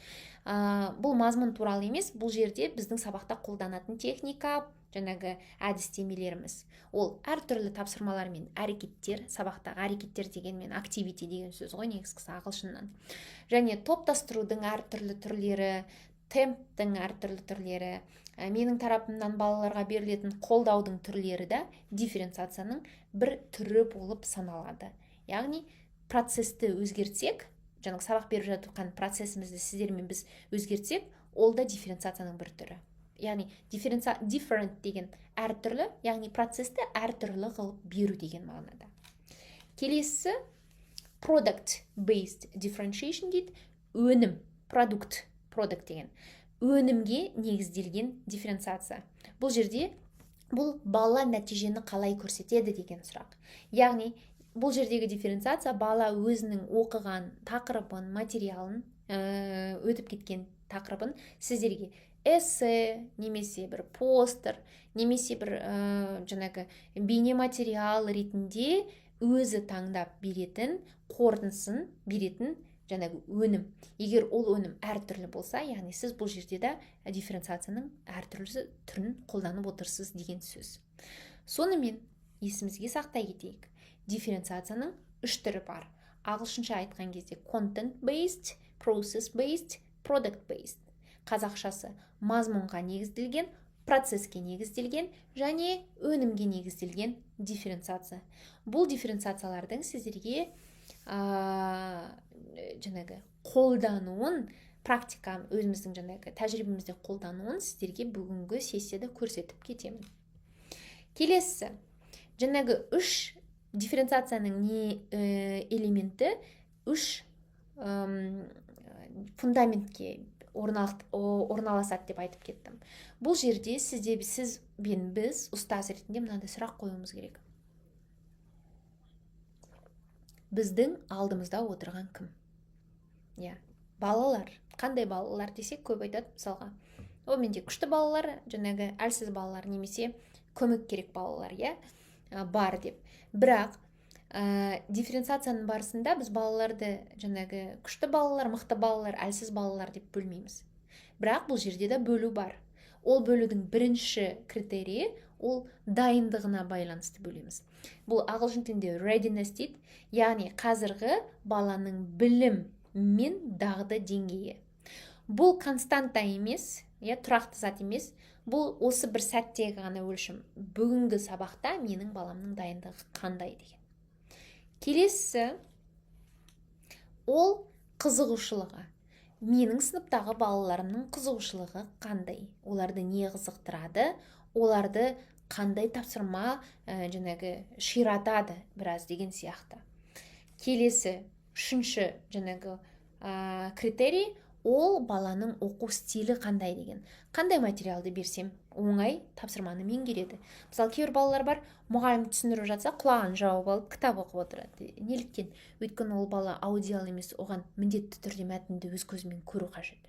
Бұл мазмұн туралы емес, бұл жерде біздің сабақта қолданатын техника, жаңағы әдістемелеріміз. Ол әртүрлі тапсырмалар мен әрекеттер, сабақтағы әрекеттер дегенмен activity деген сөз ғой негізгісі ағылшыннан. Және топтастырудың әртүрлі түрлері, темптің әртүрлі түрлері, менің тарапымнан балаларға берілетін қолдаудың түрлері де дифференциацияның бір түрі болып саналады. Яғни процесті өзгертсек, жаңағы сабақ беріп жатқан процесімізді сіздермен біз өзгертсек, ол да дифференциацияның бір түрі. Яғни different деген әртүрлі, яғни процесті әртүрлі қылып беру деген мағынада. Келесі product-based differentiation дейді. Өнім, product деген өнімге негізделген дифференциация. Бұл жерде бұл бала нәтижені қалай көрсетеді деген сұрақ. Яғни бұл жердегі дифференциация бала өзінің оқыған тақырыбын, материалын, өтіп кеткен тақырыбын сіздерге эссе, немесе бір постер, немесе бір жаңағы бейне материал ретінде өзі таңдап беретін, қорытындысын беретін жаңағы өнім. Егер ол өнім әртүрлі болса, яғни сіз бұл жерде де дифференциацияның әртүрлі түрін қолданып отырсыз деген сөз. Сонымен есімізге сақтай кетейік. Дифференциацияның 3 түрі бар. Ағылшынша айтқан кезде content-based, process-based, product-based. Қазақшасы мазмұнға негізделген, процеске негізделген және өнімге негізделген дифференциация. Бұл дифференциациялардың сіздерге жаңағы қолдануын, практика өзіміздің жаңағы тәжірибемізде қолдануын сіздерге бүгінгі сессияда көрсетіп кетемін. Келесі, жаңағы 3 дифференциацияның элементі 3 фундаментке орналасады деп айтып кеттім. Бұл жерде сіз бен біз ұстаз ретінде мынандай сұрақ қоюымыз керек. Біздің алдымызда отырған кім? Балалар. Қандай балалар десек көп айтады мысалға. О, менде күшті балалар, жаңағы әлсіз балалар, немесе көмек керек балалар, бар деп. Бірақ дифференциацияның барысында біз балаларды жаңағы күшті балалар, мықты балалар, әлсіз балалар деп бөлмейміз. Бірақ бұл жерде де бөлу бар. Ол бөлудің бірінші критерийі ол дайындығына байланысты бөлеміз. Бұл ағылшын тілінде readiness дейді, яғни қазіргі баланың білім мен дағды деңгейі. Бұл константа емес, тұрақты зат емес, бұл осы бір сәттегі ғана өлшім. Бүгінгі сабақта менің баламның дайындығы қандай деген. Келесі, ол қызығушылығы. Менің сыныптағы балаларымның қызығушылығы қандай? Оларды не қызықтырады? оларды қандай тапсырма жаңағы ширатады біраз деген сияқты. Келесі үшінші жаңағы критерий ол баланың оқу стилі қандай деген. Қандай материалды берсем оңай тапсырманы меңгереді. Мысалы, кейбір балалар бар, мұғалім түсіндіріп жатса құлағын жауып алып кітап оқып отырады. Неліктен? Өйткені ол бала аудиал емес, оған міндетті түрде мәтінді өз көзімен көру қажет.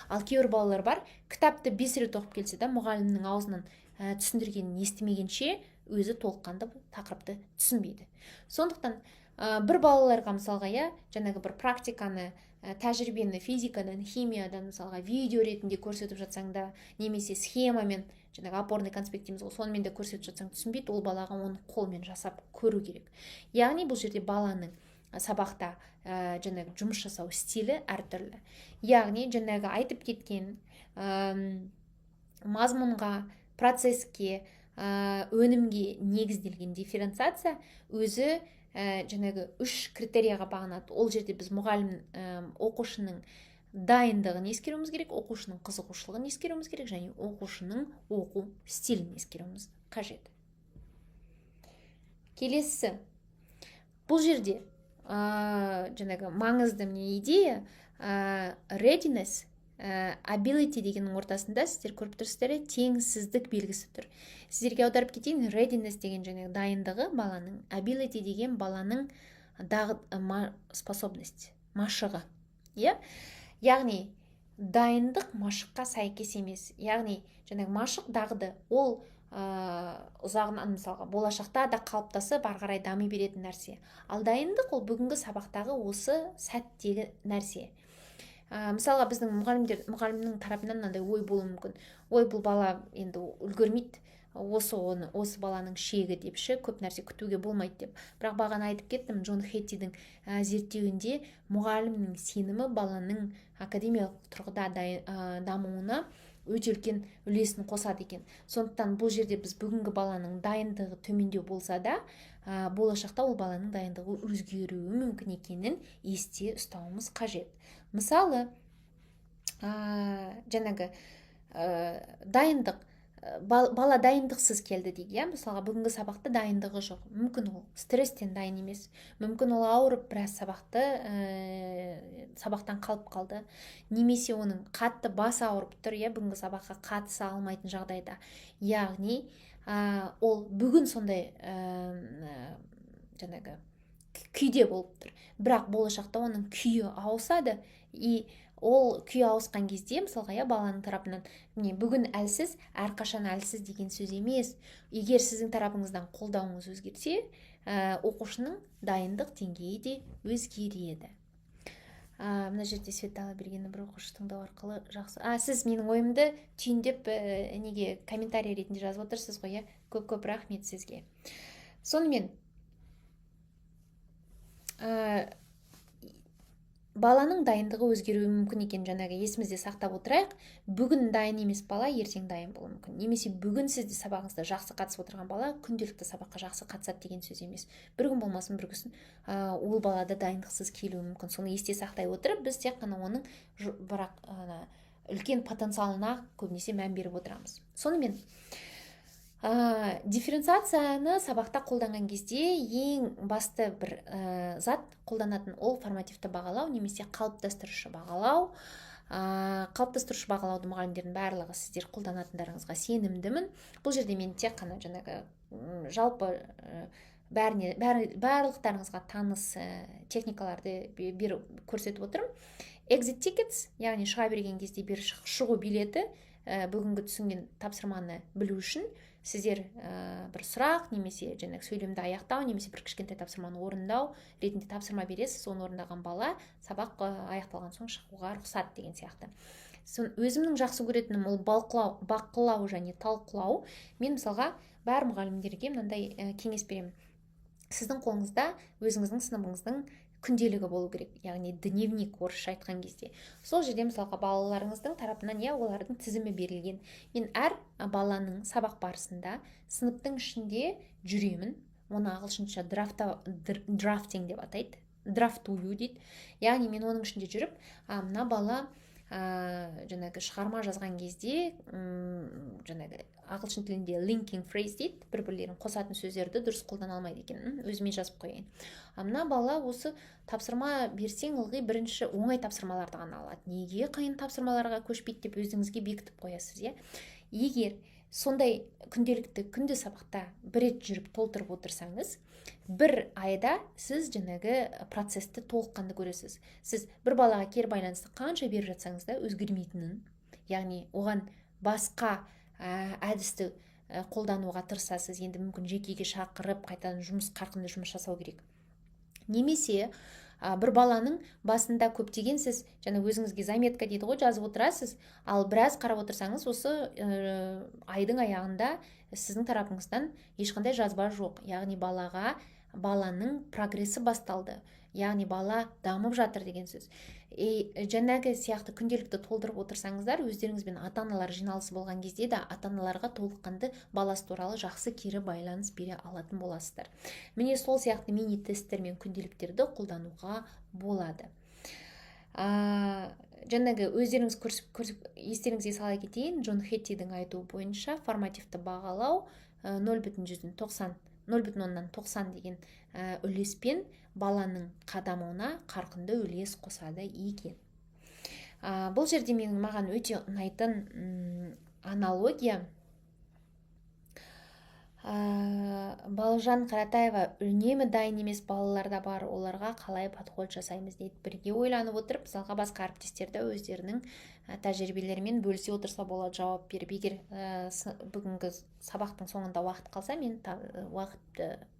Ал кейбір балалар бар, кітапты 5 рет оқып келсе де мұғалімнің аузынан түсіндіргенін естімегенше өзі толыққанды тақырыпты түсінбейді. Сондықтан бір балаларға мысалға жаңағы бір практиканы, тәжірибені физикадан, химиядан мысалға видео ретінде көрсетіп жатсаң да, немесе схемамен, жаңағы опорный конспект дейміз ғой, сонымен де көрсетіп жатсаң түсінбейді, ол балаға оны қолмен жасап көру керек. Яғни бұл жерде баланың сабақта жаңағы жұмыс жасау стилі әртүрлі. Яғни жаңағы айтып кеткен мазмұнға, процеске, өнімге негізделген дифференциация өзі жаңағы 3 критерияға бағынады. Ол жерде біз мұғалім оқушының дайындығын ескеруіміз керек, оқушының қызығушылығын ескеруіміз керек, және оқушының оқу стилін ескеруіміз қажет. Келесі, бұл жерде жаңағы маңызды идея readiness, ability дегеннің ортасында сіздер көріп тұрсыздар, теңсіздік белгісі тұр. Сіздерге аударып кетейін, readiness деген жаңағы дайындығы баланың, ability деген баланың способность, машығы. Яғни дайындық машыққа сәйкес емес. Яғни жаңағы машық дағды ол ұзағынан мысалға болашақта да қалыптасып ары қарай дами беретін нәрсе. Ал дайындық ол бүгінгі сабақтағы осы сәттегі нәрсе. Мысалға біздің мұғалімнің тарапынан мынандай ой болуы мүмкін. Ой, бұл бала енді үлгермейді, осы баланың шегі депші, көп нәрсе күтуге болмайды деп. Бірақ бағана айтып кеттім, Джон Хеттидің зерттеуінде мұғалімнің сенімі баланың академиялық тұрғыда дамуына өте үлкен үлесін қосады екен. Сондықтан бұл жерде біз бүгінгі баланың дайындығы төмендеу болса да, болашақта ол баланың дайындығы өзгеруі мүмкін екенін есте ұстауымыз қажет. Мысалы, жаңағы дайындық, бала дайындықсыз келді дейді, мысалға бүгінгі сабақта дайындығы жоқ. Мүмкін ол стресстен дайын емес, мүмкін ол ауырып біраз сабақтан қалып қалды, немесе оның қатты басы ауырып тұр, бүгінгі сабаққа қатыса алмайтын жағдайда. Яғни ол бүгін сондай жаңағы күйде болып тұр, бірақ болашақта оның күйі ауысады, ол күй ауысқан кезде мысалға баланың тарапынан бүгін әлсіз, әрқашан әлсіз деген сөз емес. Егер сіздің тарапыңыздан қолдауыңыз өзгерсе, оқушының дайындық деңгейі де өзгереді. Мына жерде Светала бергені бір оқушы тыңдау арқылы жақсы. Сіз менің ойымды түйіндеп неге комментарий ретінде жазып отырсыз ғой, көп рахмет сізге. Сонымен баланың дайындығы өзгеруі мүмкін екен, жаңағы есімізде сақтап отырайық. Бүгін дайын емес бала ертең дайын болуы мүмкін. Немесе бүгін сізде сабағыңызда жақсы қатысып отырған бала күнделікті сабаққа жақсы қатысады деген сөз емес. Бір күн болмасын бір күн ол балада дайындықсыз келуі мүмкін. Соны есте сақтай отырып, біз тек қана оның бірақ үлкен потенциалына көбінесе мән беріп отырамыз. Сонымен дифференциацияны сабақта қолданған кезде ең басты бір зат қолданатын ол формативті бағалау немесе қалыптастырушы бағалау. Қалыптастырушы бағалауды мұғалімдердің барлығы сіздер қолданатындарыңызға сенімдімін. Бұл жерде мен тек қана жаңағы жалпы барлықтарыңызға таныс техникаларды көрсетіп отырмын. Exit tickets, яғни шыға берген кезде бір шығу билеті, бүгінгі түсінген тапсырманы білу үшін сіздер бір сұрақ немесе жаңағы сөйлемді аяқтау немесе бір кішкентай тапсырманы орындау ретінде тапсырма бересіз, соны орындаған бала сабақ аяқталған соң шығуға рұқсат деген сияқты. Өзімнің жақсы көретінім ол бақылау және талқылау. Мен мысалға бәр мұғалімдерге мынандай кеңес беремін. Сіздің қолыңызда өзіңіздің сыныбыңыздың күнделігі болу керек, яғни дневник орысша айтқан кезде. Сол жерде мысалға балаларыңыздың тарапынан олардың тізімі берілген. Мен әр баланың сабақ барысында сыныптың ішінде жүремін. Оны ағылшынша драфтинг деп атайды, драфтую дейді. Яғни мен оның ішінде жүріп, мына бала жаңағы шығарма жазған кезде жаңағы ағылшын тілінде linking phrase дейді, бір-бірлерін қосатын сөздерді дұрыс қолдана алмайды екен. Өзіме жазып қояйын. Мына бала осы тапсырма берсең ылғи бірінші оңай тапсырмаларды ғана алады. Неге қиын тапсырмаларға көшпейді деп өзіңізге бекітіп қоясыз, иә? Егер сондай күнде сабақта бір рет жүріп толтырып отырсаңыз, бір айда сіз жаңағы процесті толыққанды көресіз. Сіз бір балаға кері байланысты қанша беріп жатсаңыз да өзгермейтінін, яғни оған басқа әдісті қолдануға тырысасыз. Енді мүмкін жекеге шақырып қайтадан қарқынды жұмыс жасау керек. Немесе бір баланың басында көптеген сіз жаңа өзіңізге заметка дейді ғой, жазып отырасыз, ал біраз қарап отырсаңыз осы айдың аяғында сіздің тарапыңыздан ешқандай жазба жоқ. Яғни баланың прогрессі басталды. Яғни бала дамып жатыр деген сөз. Жаңағы сияқты күнделікті толтырып отырсаңыздар, өздеріңізбен ата-аналар жиналысы болған кезде де ата-аналарға толыққанды баласы туралы жақсы кері байланыс бере алатын боласыздар. Міне сол сияқты мини тесттер мен күнделіктерді қолдануға болады. Жаңағы өздеріңіз естеріңізге сала кетейін, Джон Хеттидің айтуы бойынша формативті бағалау 0,90 деген үлеспен баланың қадамына қарқынды үлес қосады екен. Бұл жерде маған өте ұнайтын аналогия. Балжан Қаратаева, үнемі дайын емес балалар да бар, оларға қалай подход жасаймыз дейді. Бірге ойланып отырып, мысалға басқа әріптестерді өздерінің тәжірибелерімен бөлісе отырса болады жауап беріп. Егер бүгінгі сабақтың соңында уақыт қалса, мен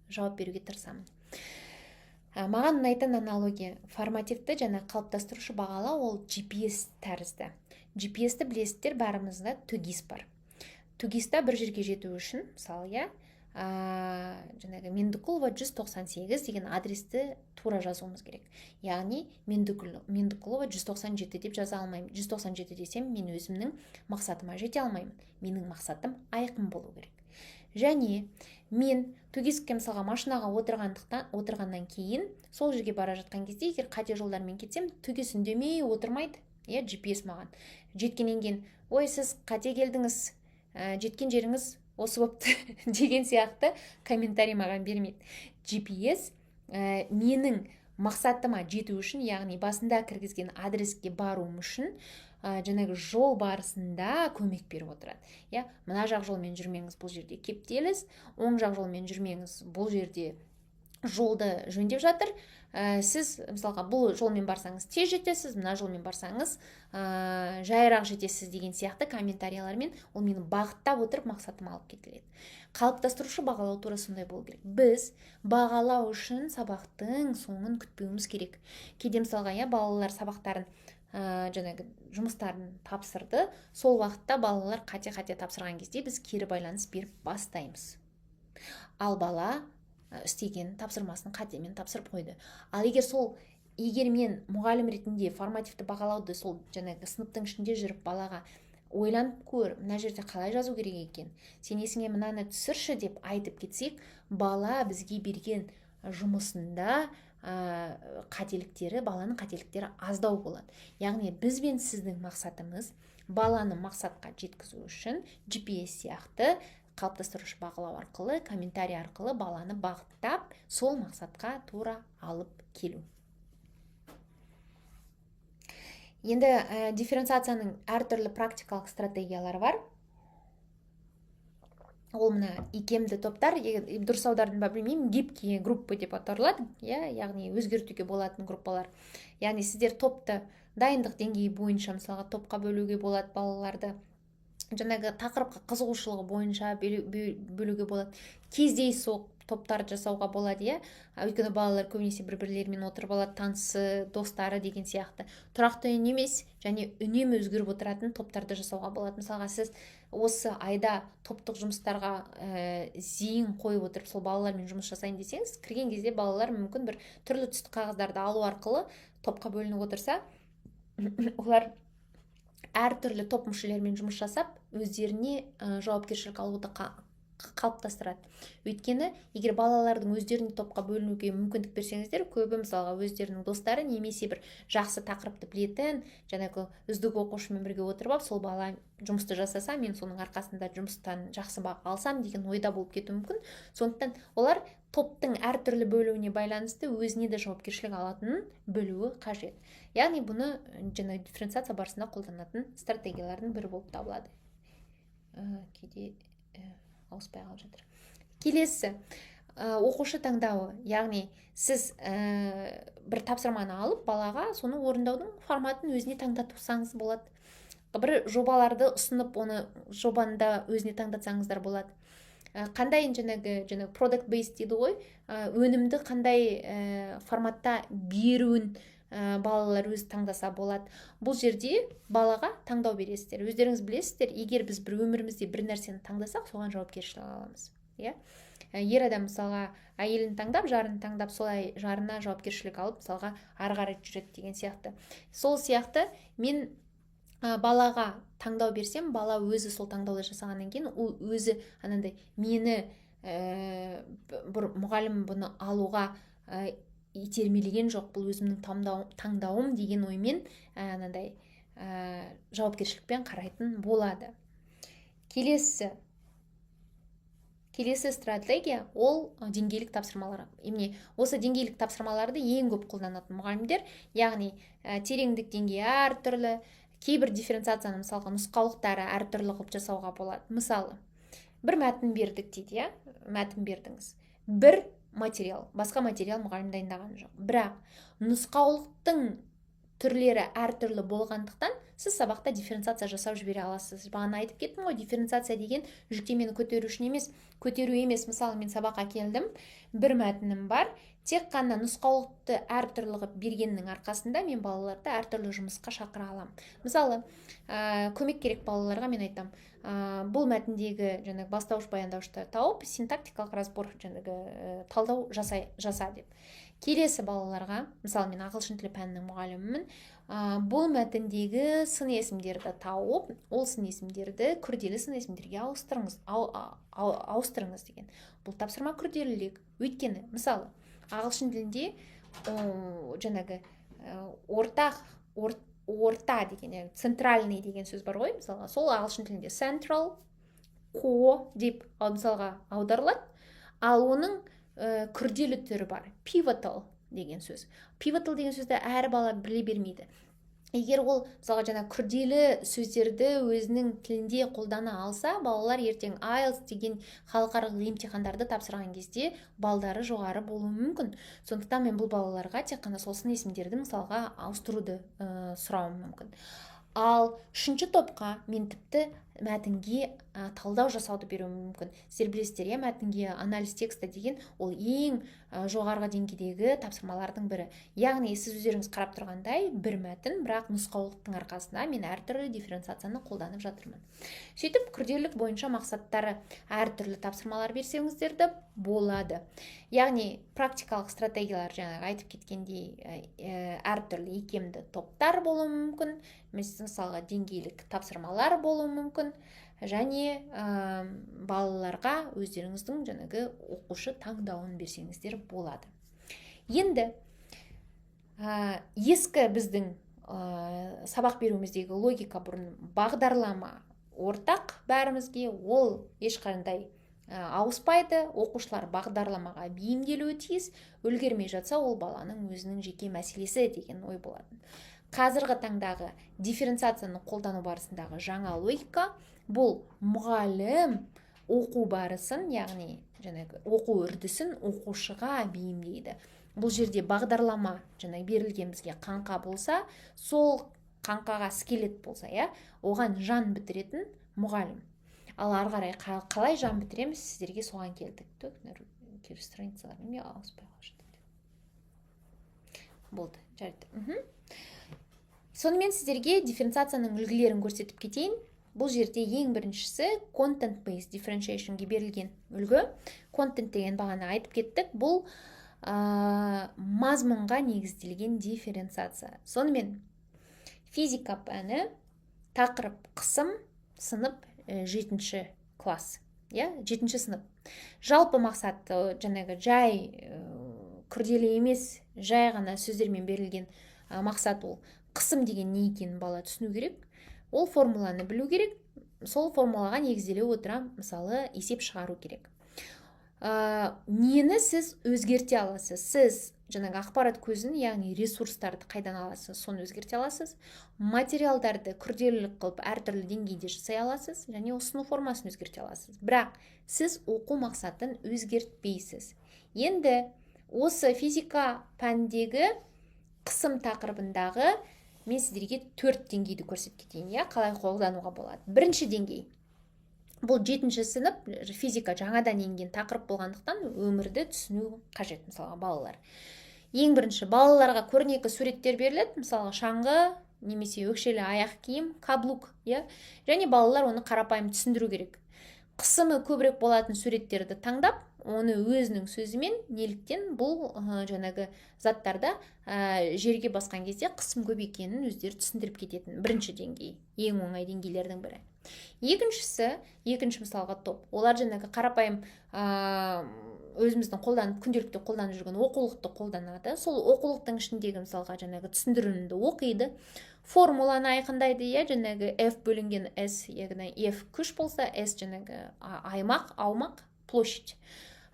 жауап беруге тырысамын. Маған ұнайтын аналогия, формативті және қалыптастырушы бағалау ол GPS тәрізді. GPS-ті білесіздер, бәрімізде тугис бар. Тугиста бір жерге жету үшін, мысалы, жаңағы Меңдіқұлова 198 деген адресті тура жазуымыз керек. Яғни Меңдіқұлова 197 деп жаза алмаймын. 197 десем, мен өзімнің мақсатыма жете алмаймын. Менің мақсатым айқын болу керек. Және мен тугиске мысалға машинаға отырғаннан кейін сол жерге бара жатқан кезде, егер қате жолдармен кетсем, тугис үндемей отырмайды. GPS маған жеткеннен кейін, ой, сіз қате келдіңіз, жеткен жеріңіз осы бопты деген сияқты комментарий маған бермейді. GPS менің мақсатыма жету үшін, яғни басында кіргізген адреске баруым үшін жаңағы жол барысында көмек беріп отырады. Мына жақ жолмен жүрмеңіз, бұл жерде кептеліс, оң жақ жолмен жүрмеңіз, бұл жерде жолды жөндеп жатыр. Сіз мысалға бұл жолмен барсаңыз тез жетесіз, мына жолмен барсаңыз жайырақ жетесіз деген сияқты комментариялармен ол мені бағыттап отырып мақсатыма алып кетіледі. Қалыптастырушы бағалау тура сондай болу керек. Біз бағалау үшін сабақтың соңын күтпеуіміз керек. Кейде мысалға балалар сабақтарын жаңағы жұмыстарын тапсырды, сол уақытта балалар қате тапсырған кезде біз кері байланыс беріп бастаймыз. Ал бала істеген тапсырмасын қатемен тапсырып қойды. Ал егер мен мұғалім ретінде формативті бағалауды сол жаңағы сыныптың ішінде жүріп балаға ойланып көр, мына жерде қалай жазу керек екен, сен есіңе мынаны түсірші деп айтып кетсек, бала бізге берген жұмысында баланың қателіктері аздау болады. Яғни біз бен сіздің мақсатымыз баланы мақсатқа жеткізу үшін GPS сияқты қалыптастырушы бағалау арқылы, комментарий арқылы баланы бағыттап, сол мақсатқа тура алып келу. Енді дифференциацияның әртүрлі практикалық стратегиялары бар. Ол мына икемді топтар, дұрыс аудардым ба білмеймін, гибкие группы деп аталады, яғни өзгертуге болатын группалар. Яғни сіздер топты дайындық деңгейі бойынша мысалға топқа бөлуге болады балаларды. Жаңағы тақырыпқа қызығушылығы бойынша бөлуге болады. Кездейсоқ топтарды жасауға болады, өйткені балалар көбінесе бір-бірлерімен отырып алады, танысы, достары деген сияқты. Тұрақты емес және үнемі өзгеріп отыратын топтарды жасауға болады. Мысалға сіз осы айда топтық жұмыстарға зейін қойып отырып, сол балалармен жұмыс жасайын десеңіз, кірген кезде балалар мүмкін бір түрлі түсті қағаздарды алу арқылы топқа бөлініп отырса, олар әртүрлі топ мүшелерімен жұмыс жасап, өздеріне жауапкершілік алуды қалыптастырады. Өйткені егер балалардың өздеріне топқа бөлінуге мүмкіндік берсеңіздер, көбі мысалға өздерінің достары немесе бір жақсы тақырыпты білетін жаңағы үздік оқушымен бірге отырып алып, сол бала жұмысты жасаса, мен соның арқасында жұмыстан жақсы баға алсам деген ойда болып кетуі мүмкін. Сондықтан олар топтың әртүрлі бөлуіне байланысты өзіне де жауапкершілік алатынын білуі қажет. Яғни бұны жаңағы дифференциация барысында қолданатын стратегиялардың бірі болып табылады. Кейде ауыспай қалып жатыр. Келесі, оқушы таңдауы. Яғни сіз бір тапсырманы алып, балаға соны орындаудың форматын өзіне таңдатсаңыз болады. Бір жобаларды ұсынып, оны жобанда өзіне таңдатсаңыздар болады. Қандай жаңағы product based дейді ғой, өнімді қандай форматта беруін балалар өзі таңдаса болады. Бұл жерде балаға таңдау бересіздер. Өздеріңіз білесіздер, егер біз бір өмірімізде бір нәрсені таңдасақ, соған жауапкершілік аламыз. Ер адам мысалға әйелін таңдап, жарын таңдап, солай жарына жауапкершілік алып, мысалға ары қарай жүреді деген сияқты. Сол сияқты мен балаға таңдау берсем, бала өзі сол таңдауды жасағаннан кейін, ол өзі анандай мені бір мұғалім бұны алуға итермелеген жоқ, бұл өзімнің таңдауым деген оймен анандай жауапкершілікпен қарайтын болады. Келесі стратегия ол деңгейлік тапсырмалар. Осы деңгейлік тапсырмаларды ең көп қолданатын мұғалімдер, яғни тереңдік деңгейі әртүрлі, кейбір дифференциацияны мысалға нұсқаулықтары әртүрлі қылып жасауға болады. Мысалы, бір мәтін бердік дейді, мәтін бердіңіз. Бір материал, басқа материал мұғалім дайындаған жоқ. Бірақ нұсқаулықтың түрлері әртүрлі болғандықтан сіз сабақта дифференциация жасап жібере аласыз. Бағана айтып кеттім ғой, дифференциация деген жүктемені көтеру емес. Мысалы, мен сабаққа келдім, бір мәтінім бар, тек қана нұсқаулықты әртүрлі бергеннің арқасында мен балаларды әртүрлі жұмысқа шақыра аламын. Мысалы, көмек керек балаларға мен айтам, бұл мәтіндегі жаңағы бастауыш баяндаушты тауып, синтактикалық разбор жаңағы талдау жаса деп. Келесі балаларға, мысалы мен ағылшын тілі пәнінің мұғалімімін, бұл мәтіндегі сын есімдерді тауып, ол сын есімдерді күрделі сын есімдерге ауыстырыңыз деген. Бұл тапсырма күрделілік. Өйткені, мысалы, ағылшын тілінде жаңағы орта деген, центральный деген сөз бар ғой, мысалға, сол ағылшын тілінде central, core деп мысалға аударылады, ал оның күрделі түрі бар, pivotal деген сөз. Pivotal деген сөзді әр бала біле бермейді. Егер ол мысалға жаңа күрделі сөздерді өзінің тілінде қолдана алса, балалар ертең IELTS деген халықаралық емтихандарды тапсырған кезде балдары жоғары болуы мүмкін. Сондықтан мен бұл балаларға тек қана сол сын есімдерді мысалға ауыстыруды сұрауым мүмкін. Ал үшінші топқа мен тіпті мәтінге талдау жасауды беруім мүмкін. Сіздер білесіздер, мәтінге анализ тексті деген ол ең жоғарғы деңгейдегі тапсырмалардың бірі. Яғни сіз өздеріңіз қарап тұрғандай бір мәтін, бірақ нұсқаулықтың арқасында мен әртүрлі дифференциацияны қолданып жатырмын. Сөйтіп, күрделілік бойынша мақсаттары әртүрлі тапсырмалар берсеңіздер де болады. Яғни практикалық стратегиялар жаңағы айтып кеткендей әртүрлі икемді топтар болуы мүмкін, мысалға деңгейлік тапсырмалар болуы мүмкін, және балаларға өздеріңіздің жаңағы оқушы таңдауын берсеңіздер болады. Енді ескі біздің сабақ беруіміздегі логика бұрын бағдарлама ортақ бәрімізге, ол ешқандай ауыспайды, оқушылар бағдарламаға бейімделуі тиіс, үлгермей жатса ол баланың өзінің жеке мәселесі деген ой болатын. Қазіргі таңдағы дифференциацияны қолдану барысындағы жаңа логика бұл мұғалім оқу барысын, яғни оқу үрдісін оқушыға бейімдейді. Бұл жерде бағдарлама берілген бізге қаңқа болса, сол қаңқаға скелет болса, оған жан бітіретін мұғалім. Ал ары қарай қалай жан бітіреміз, сіздерге соған келдік. Кейбір страницалармен ауыспай қалып. Болды, жарайды. Сонымен сіздерге дифференциацияның үлгілерін көрсетіп кетейін. Бұл жерде ең біріншісі content-based differentiationге берілген үлгі. Content деген бағана айтып кеттік, бұл мазмұнға негізделген дифференциация. Сонымен физика пәні, тақырып қысым, сынып 7-ші класс. жетінші сынып. Жалпы мақсат жаңағы жай күрделі емес, жай ғана сөздермен берілген мақсат ол қысым деген не екенін бала түсіну керек. Ол формуланы білу керек. Сол формулаға негізделе отыра мысалы есеп шығару керек. Нені сіз өзгерте аласыз? Сіз жаңағы ақпарат көзін, яғни ресурстарды қайдан аласыз, соны өзгерте аласыз. Материалдарды күрделілік қылып әртүрлі деңгейде жасай аласыз, және ұсыну формасын өзгерте аласыз. Бірақ сіз оқу мақсатын өзгертпейсіз. Енді осы физика пәндегі қысым тақырыбындағы мен сіздерге 4 деңгейді көрсетіп кетейін, қалай қолдануға болады. Бірінші деңгей. Бұл 7-ші сынып физика жаңадан енген тақырып болғандықтан өмірді түсіну қажет, мысалға балалар. Ең бірінші, балаларға көрнекі суреттер беріледі, мысалға шаңғы, немесе өкшелі аяқ киім, каблук, және балалар оны қарапайым түсіндіру керек. Қысымы көбірек болатын суреттерді таңдап, оны өзінің сөзімен, неліктен бұл жаңағы заттарда жерге басқан кезде қысым көп екенін өздері түсіндіріп кететін бірінші деңгей, ең оңай деңгейлердің бірі. Екінші мысалға топ. Олар жаңағы қарапайым өзіміздің күнделікті қолданып жүрген оқулықты қолданады. Сол оқулықтың ішіндегі мысалға жаңағы түсіндірілімді оқиды. Формуланы айқындайды, жаңағы F бөлінген S, яғни F күш болса, S жаңағы аймақ, аумақ, площадь.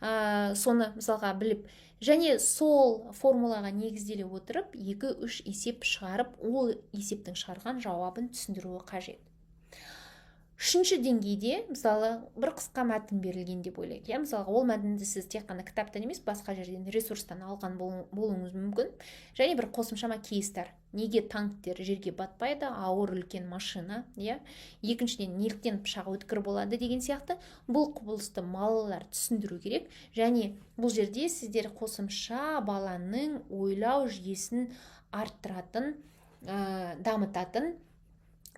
Соны мысалға біліп, және сол формулаға негізделе отырып, 2-3 есеп шығарып, ол есептің шығарған жауабын түсіндіруі қажет. Үшінші деңгейде, мысалы, бір қысқа мәтін берілген деп ойлайық. Мысалға, ол мәтінді сіз тек қана кітаптан емес, басқа жерден ресурстан алған болуыңыз мүмкін. Және бір қосымшама кейстер. Неге танктер жерге батпайды, ауыр үлкен машина, Екіншіден, неліктен пышақ өткір болады деген сияқты. Бұл құбылысты балалар түсіндіру керек. Және бұл жерде сіздер қосымша баланың ойлау жүйесін арттыратын, дамытатын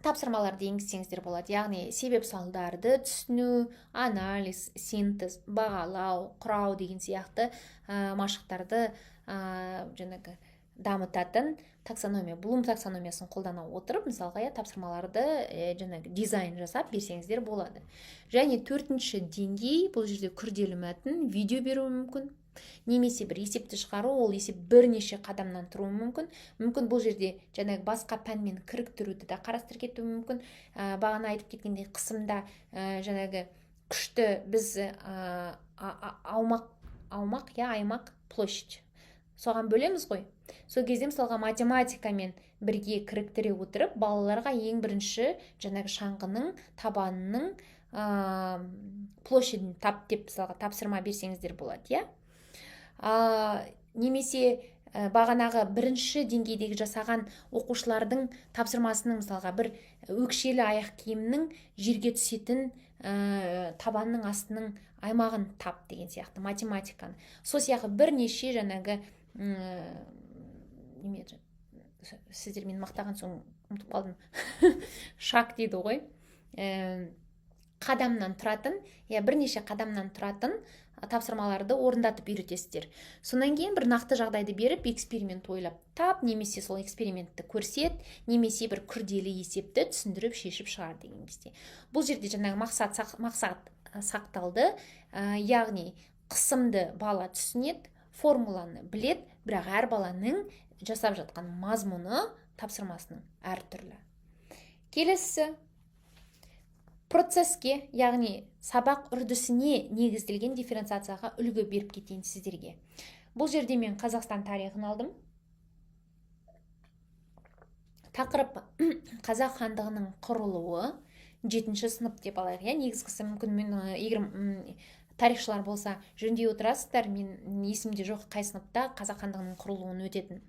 тапсырмаларды енгізсеңіздер болады. Яғни себеп салдарды түсіну, анализ, синтез, бағалау, құрау деген сияқты машықтарды жаңағы дамытатын таксономия, Блум таксономиясын қолдана отырып, мысалға тапсырмаларды жаңағы дизайн жасап берсеңіздер болады. Және 4-ші деңгей, бұл жерде күрделі мәтін, видео беруі мүмкін. Немесе бір есепті шығару, ол есеп бірнеше қадамнан тұруы мүмкін. Мүмкін бұл жерде жаңағы басқа пәнмен кіріктіруді де қарастырып кетуі мүмкін. Бағана айтып кеткендей қысымда жаңағы күшті біз аймақ, площадь. Соған бөлеміз ғой. Сол кезде мысалға математикамен бірге кіріктіре отырып, балаларға ең бірінші жаңағы шаңғының табанының площадьін тап деп мысалға тапсырма берсеңіздер болады, Немесе бағанағы бірінші деңгейдегі жасаған оқушылардың тапсырмасының мысалға бір өкшелі аяқ киімнің жерге түсетін табанның астының аймағын тап деген сияқты математиканы. Сол сияқты бірнеше жаңағы сіздер мен мақтаған соң ұмытып қалдым. Шаг дейді ғой. Қадамнан тұратын, бірнеше қадамнан тұратын тапсырмаларды орындатып үйретесіздер. Сонан кейін бір нақты жағдайды беріп, эксперимент ойлап тап, немесе сол экспериментті көрсет, немесе бір күрделі есепті түсіндіріп шешіп шығар деген кезде. Бұл жерде жаңағы мақсат сақталды, яғни қысымды бала түсінеді, формуланы білет, бірақ әр баланың жасап жатқан мазмұны тапсырмасының әртүрлі. Келесі процеске, яғни сабақ үрдісіне негізделген дифференциацияға үлгі беріп кетейін сіздерге. Бұл жерде мен Қазақстан тарихын алдым. Тақырып Қазақ хандығының құрылуы 7-ші сынып деп алайық. Негізгісі мүмкін мен егер тарихшылар болса жөндей отырасыздар, мен есімде жоқ қай сыныпта Қазақ хандығының құрылуын өтетін.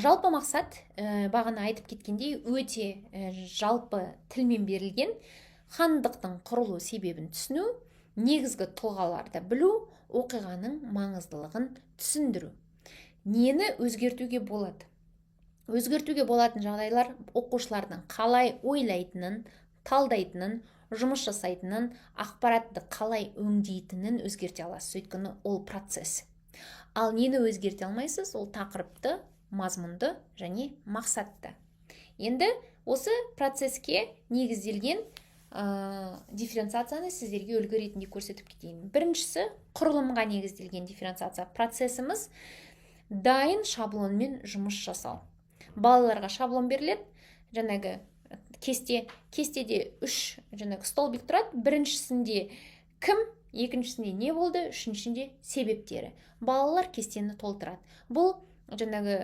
Жалпы мақсат, бағана айтып кеткендей, өте жалпы тілмен берілген. Хандықтың құрылу себебін түсіну, негізгі тұлғаларды білу, оқиғаның маңыздылығын түсіндіру. Нені өзгертуге болады? Өзгертуге болатын жағдайлар оқушылардың қалай ойлайтынын, талдайтынын, жұмыс жасайтынын, ақпаратты қалай өңдейтінін өзгерте аласыз, өйткені ол процесс. Ал нені өзгерте алмайсыз? Ол тақырыпты, мазмұнды және мақсатты. Енді осы процесске негізделген дифференциацияны сіздерге үлгі ретінде көрсетіп кетейін. Біріншісі, құрылымға негізделген дифференциация процесіміз дайын шаблонмен жұмыс жасау. Балаларға шаблон беріледі, жаңағы кестеде 3 жаңағы столбик тұрады. Біріншісінде кім, екіншісінде не болды, үшіншісінде себептері. Балалар кестені толтырады. Бұл жаңағы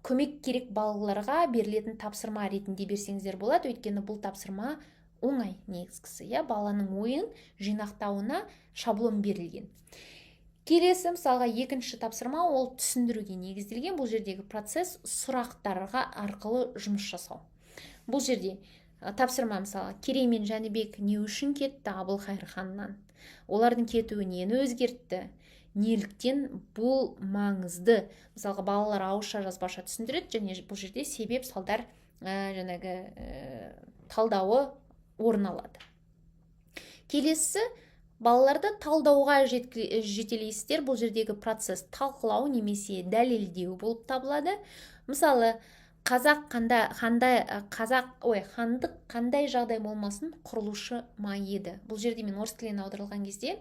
көмек керек балаларға берілетін тапсырма ретінде берсеңіздер болады, өйткені бұл тапсырма оңай негізгісі, баланың ойын жинақтауына шаблон берілген. Келесі, мысалға, екінші тапсырма ол түсіндіруге негізделген. Бұл жердегі процесс сұрақтарға арқылы жұмыс жасау. Бұл жерде тапсырма, мысалға, Керей мен Жәнібек не үшін кетті Әбілқайыр ханнан? Олардың кетуі нені өзгертті? Неліктен бұл маңызды? Мысалға, балалар ауызша жазбаша түсіндіреді, және бұл жерде себеп салдар жаңағы талдауы орын алады. Келесі, балаларды талдауға жетелейсіздер. Бұл жердегі процесс талқылау немесе дәлелдеу болып табылады. Мысалы, хандық қандай жағдай болмасын құрылушы ма еді? Бұл жерде мен орыс тілінен аударылған кезде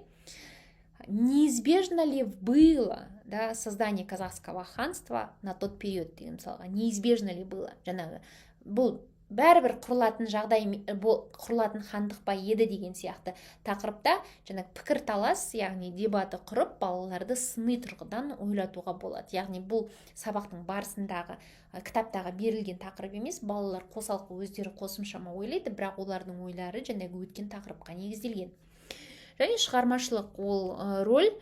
неизбежно ли было создание казахского ханства на тот период деген, мысалға, неизбежно ли было, жаңағы бұл бәрібір құрылатын жағдай, құрылатын хандық па еді деген сияқты тақырыпта жаңағы пікір талас, яғни дебаты құрып, балаларды сыни тұрғыдан ойлатуға болады. Яғни бұл сабақтың барысындағы кітаптағы берілген тақырып емес, балалар қосалқы өздері қосымшама ойлайды, бірақ олардың ойлары жаңағы өткен тақырыпқа негізделген. Және шығармашылық ол роль,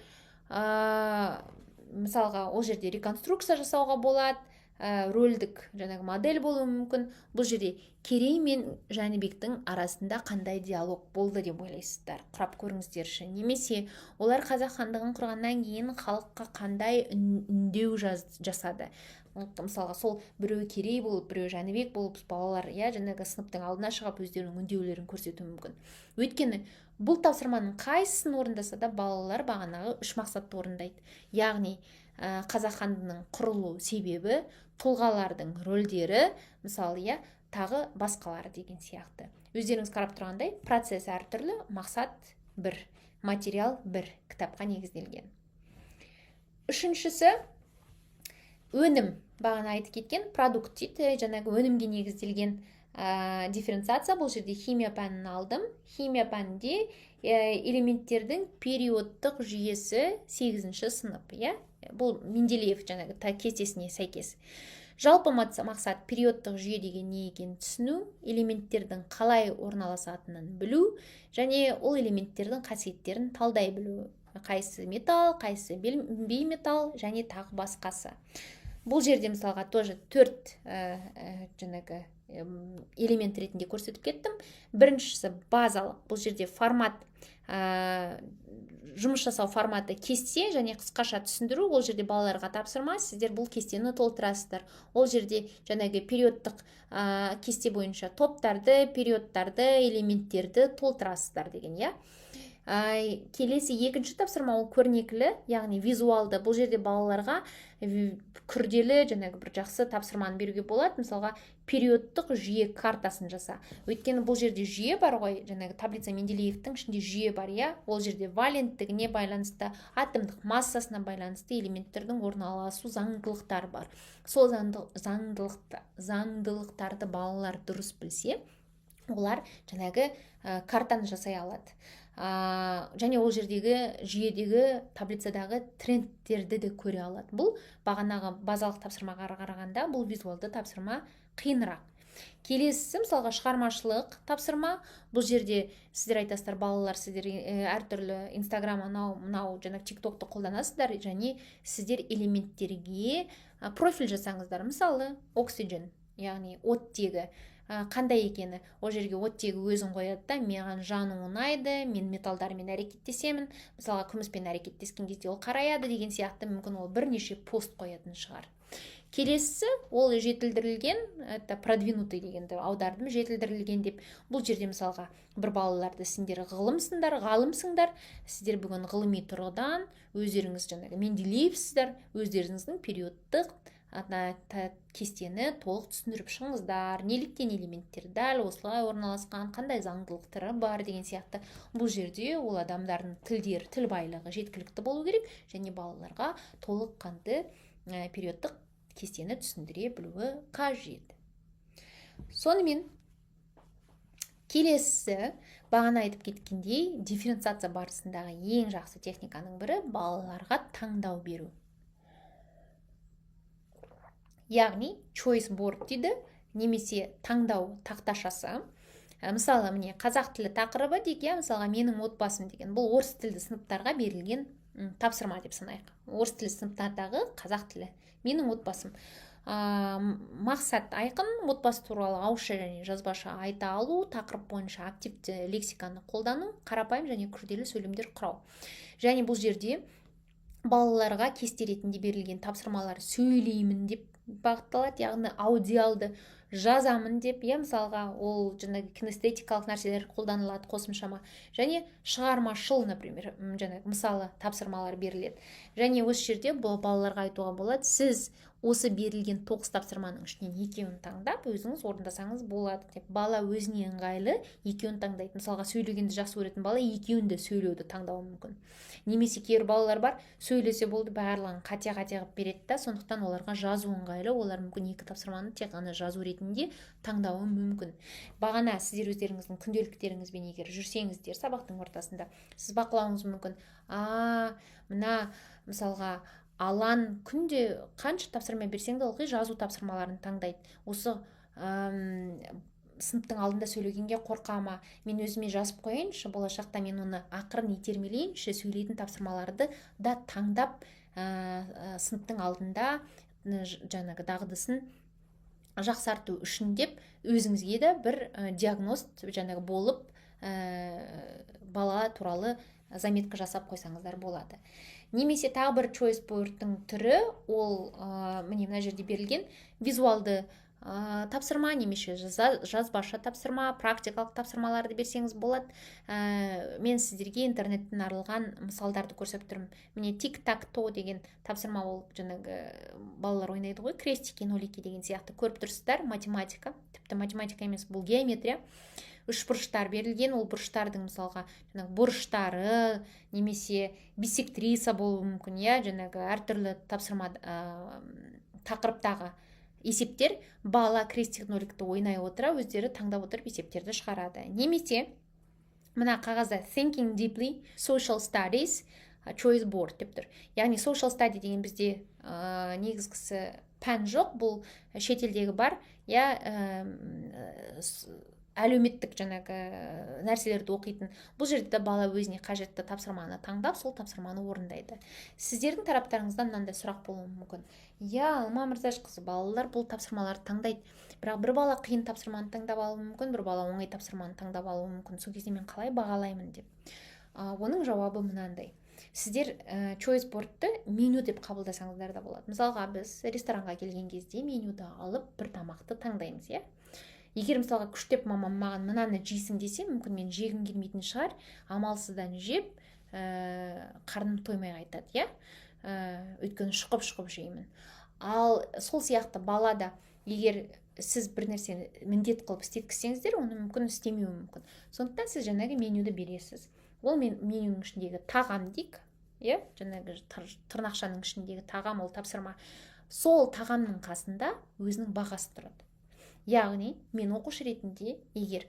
мысалға, ол жерде реконструкция жасауға болады, рөлдік жаңағы модель болуы мүмкін. Бұл жерде Керей мен Жәнібектің арасында қандай диалог болды деп ойлайсыздар, құрап көріңіздерші. Немесе олар қазақ хандығын құрғаннан кейін халыққа қандай үндеу жасады. Мысалға, сол біреу Керей болып, біреу Жәнібек болып, балалар жаңағы сыныптың алдына шығып өздерінің үндеулерін көрсетуі мүмкін. Өйткені бұл тапсырманың қайсысын орындаса да балалар бағанағы 3 мақсатты орындайды. Яғни қазақ хандығының құрылу себебі, тұлғалардың рөлдері, мысалы, тағы басқалары деген сияқты. Өздеріңіз қарап тұрғандай, процесс әртүрлі, мақсат бір, материал бір, кітапқа негізделген. Үшіншісі, өнім, бағана айтып кеткен, продукт дейді, жаңағы өнімге негізделген дифференциация. Бұл жерде химия пәнін алдым. Химия пәнінде элементтердің периодтық жүйесі 8-ші сынып. Бұл Менделеев жаңағы кестесіне сәйкес. Жалпы мақсат периодтық жүйе деген не екенін түсіну, элементтердің қалай орналасатынын білу, және ол элементтердің қасиеттерін талдай білу. Қайсы металл, қайсы бейметалл, және тағы басқасы. Бұл жерде мысалға тоже 4 жаңағы элемент ретінде көрсетіп кеттім. Біріншісі базалық. Бұл жерде формат, жұмыс жасау форматы кесте және қысқаша түсіндіру. Ол жерде балаларға тапсырма, сіздер бұл кестені толтырасыздар. Ол жерде жаңағы периодтық кесте бойынша топтарды, периодтарды, элементтерді толтырасыздар деген, Келесі екінші тапсырма ол көрнекілі, яғни визуалды. Бұл жерде балаларға күрделі жаңағы бір жақсы тапсырманы беруге болады. Мысалға, периодтық жүйе картасын жаса. Өйткені бұл жерде жүйе бар ғой, жаңағы таблица Менделеевтің ішінде жүйе бар, Ол жерде валенттігіне байланысты, атомдық массасына байланысты элементтердің орналасу заңдылықтары бар. Сол заңдылықтарды балалар дұрыс білсе, олар жаңағы картаны жасай алады. Және ол жердегі жүйедегі таблицадағы трендтерді де көре алады. Бұл бағанағы базалық тапсырмаға қарағанда бұл визуалды тапсырма қиынырақ. Келесі, мысалға, шығармашылық тапсырма. Бұл жерде сіздер айтасыздар, балалар, сіздер әртүрлі Инстаграм, мынау жаңағы тиктокты қолданасыздар, және сіздер элементтерге профиль жасаңыздар. Мысалы, оксиген, яғни оттегі қандай екені. Ол жерге оттегі өзін қояды да, маған жану ұнайды, мен металдармен әрекеттесемін. Мысалға, күміспен әрекеттескен кезде ол қараяды деген сияқты, мүмкін ол бірнеше пост қоятын шығар. Келесі, ол жетілдірілген, это продвинутый дегенді аудардым, жетілдірілген деп. Бұл жерде мысалға, бір балаларды сендер ғалымсыңдар, сіздер бүгін ғылыми тұрғыдан өздеріңіз жаңағы Менделеевсіздер, өздеріңіздің периодтық кестені толық түсіндіріп шығыңыздар, неліктен элементтер дәл осылай орналасқан, қандай заңдылықтары бар деген сияқты. Бұл жерде ол адамдардың тіл байлығы жеткілікті болу керек, және балаларға толыққанды периодтық кестені түсіндіре білуі қажет. Сонымен келесі, бағана айтып кеткендей, дифференциация барысындағы ең жақсы техниканың бірі балаларға таңдау беру. Яғни choice board дейді, немесе таңдау тақташасы. Мысалы, міне қазақ тілі тақырыбы дейік, мысалға менің отбасым деген, бұл орыс тілді сыныптарға берілген тапсырма деп санайық. Орыс тілді сыныптардағы қазақ тілі, менің отбасым. Мақсат айқын, отбасы туралы ауызша және жазбаша айта алу, тақырып бойынша активті лексиканы қолдану, қарапайым және күрделі сөйлемдер құрау. Және бұл жерде балаларға кесте ретінде берілген тапсырмалар сөйлеймін деп бағытталады, яғни аудиалды жазамын деп, мысалға ол кинестетикалық нәрселер қолданылады қосымшама, және шығармашыл, например, мысалы тапсырмалар беріледі. Және осы жерде балаларға айтуға болады, сіз осы берілген 9 тапсырманың ішінен екеуін таңдап, өзіңіз орындасаңыз болады деп. Бала өзіне ыңғайлы екеуін таңдайды. Мысалға сөйлегенді жақсы көретін бала екеуін де сөйлеуді таңдауы мүмкін. Немесе кейбір балалар бар, сөйлесе болды, барлығын қате қылып береді да, сондықтан оларға жазу ыңғайлы, олар мүмкін 2 тапсырманы тек ғана жазу ретінде таңдауы мүмкін. Бағана сіздер өздеріңіздің күнделіктеріңізбен егер жүрсеңіздер сабақтың ортасында, сіз бақылауыңыз мүмкін. Мына мысалға Алан күнде қанша тапсырма берсең де ылғи жазу тапсырмаларын таңдайды. Осы сыныптың алдында сөйлегенге қорқама, мен өзіме жазып қояйыншы, болашақта мен оны ақырын итермелейінші, сөйлейтін тапсырмаларды да таңдап сыныптың алдында дағдысын жақсарту үшін деп өзіңізге де бір диагност болып бала туралы заметка жасап қойсаңыздар болады. Немесе тағы бір choice board'тың түрі, ол мына жерде берілген визуалды тапсырма, немесе жазбаша тапсырма, практикалық тапсырмаларды берсеңіз болады. Мен сіздерге интернеттен арылған мысалдарды көрсетіп тұрмын. Міне тик-так-то деген тапсырма, ол балалар ойнайды ғой, крестики, нолики деген сияқты көріп тұрсыздар. Математика, тіпті математика емес, бұл геометрия. 3 бұрыштар берілген, ол бұрыштардың мысалға бұрыштары, немесе биссектриса болуы мүмкін, әртүрлі тапсырма тақырыптағы есептер, бала крестик ноликті ойнай отыра, өздері таңдап отырып есептерді шығарады. Немесе мына қағазда thinking deeply, social studies, choice board деп тұр. Яғни social study деген бізде негізгісі пән жоқ, бұл шетелдегі бар, әлеуметтік нәрселерді оқитын. Бұл жерде бала өзіне қажетті тапсырманы таңдап, сол тапсырманы орындайды. Сіздердің тараптарыңыздан мынандай сұрақ болуы мүмкін. Алма Мырзашқызы, балалар бұл тапсырмаларды таңдайды, бірақ бір бала қиын тапсырманы таңдап алуы мүмкін, бір бала оңай тапсырманы таңдап алуы мүмкін. Сол кезде мен қалай бағалаймын деп. Оның жауабы мынандай. Сіздер choice board'ты меню деп қабылдасаңыздар да болады. Мысалға біз ресторанға келген кезде менюді алып бір тамақты таңдаймыз, Егер мысалға күштеп мамам маған мынаны жейсің десе, мүмкін мен жегім келмейтін шығар, амалсыздан жеп, қарным тоймай қайтады, өйткені шұқып жеймін. Ал сол сияқты балада, егер сіз бір нәрсені міндет қылып істеткізсеңіздер, оны мүмкін істемеуі мүмкін. Сондықтан сіз менюді бересіз. Ол менюнің ішіндегі тағам дейік, тырнақшаның ішіндегі тағам, ол тапсырма. Сол тағамның қасында өзінің бағасы тұрады. Яғни, мен оқушы ретінде, егер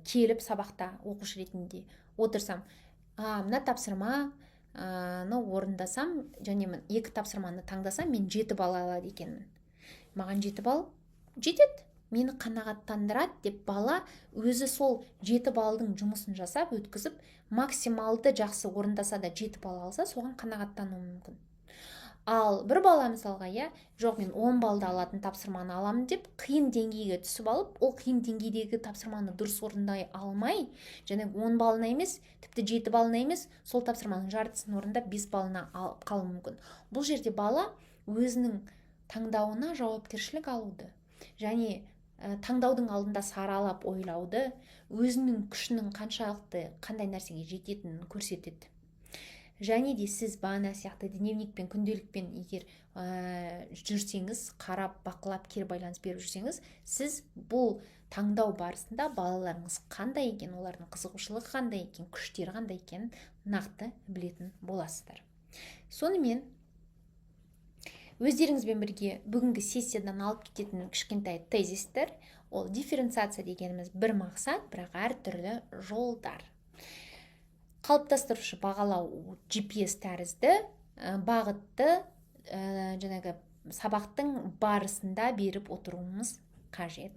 келіп сабақта оқушы ретінде отырсам, мына тапсырманы орындасам, және мен 2 тапсырманы таңдасам, мен 7 балл алады екенмін. Маған 7 балл жетеді, мені қанағаттандырады деп бала өзі сол 7 баллдың жұмысын жасап, өткізіп, максималды жақсы орындаса да 7 балл алса, соған қанағаттануы мүмкін. Ал бір бала мысалға, жоқ, мен 10 балды алатын тапсырманы аламын деп, қиын деңгейге түсіп алып, ол қиын деңгейдегі тапсырманы дұрыс орындай алмай, 10 балына емес, тіпті 7 балына емес, сол тапсырманың жартысын орындап 5 балына алып қалуы мүмкін. Бұл жерде бала өзінің таңдауына жауапкершілік алуды, және таңдаудың алдында саралап ойлауды, өзінің күшінің қаншалықты қандай нәрсеге жететінін көрсетеді. және де сіз бағана сияқты дневникпен күнделікпен егер жүрсеңіз, қарап бақылап кері байланыс беріп жүрсеңіз, сіз бұл таңдау барысында балаларыңыз қандай екен, олардың қызығушылығы қандай екен, күштері қандай екенін нақты білетін боласыздар. Сонымен өздеріңізбен бірге бүгінгі сессиядан алып кететін кішкентай тезистер, ол дифференциация дегеніміз бір мақсат, бірақ әртүрлі жолдар. Қалыптастырушы бағалау GPS тәрізді бағытты жаңағы сабақтың барысында беріп отыруымыз қажет.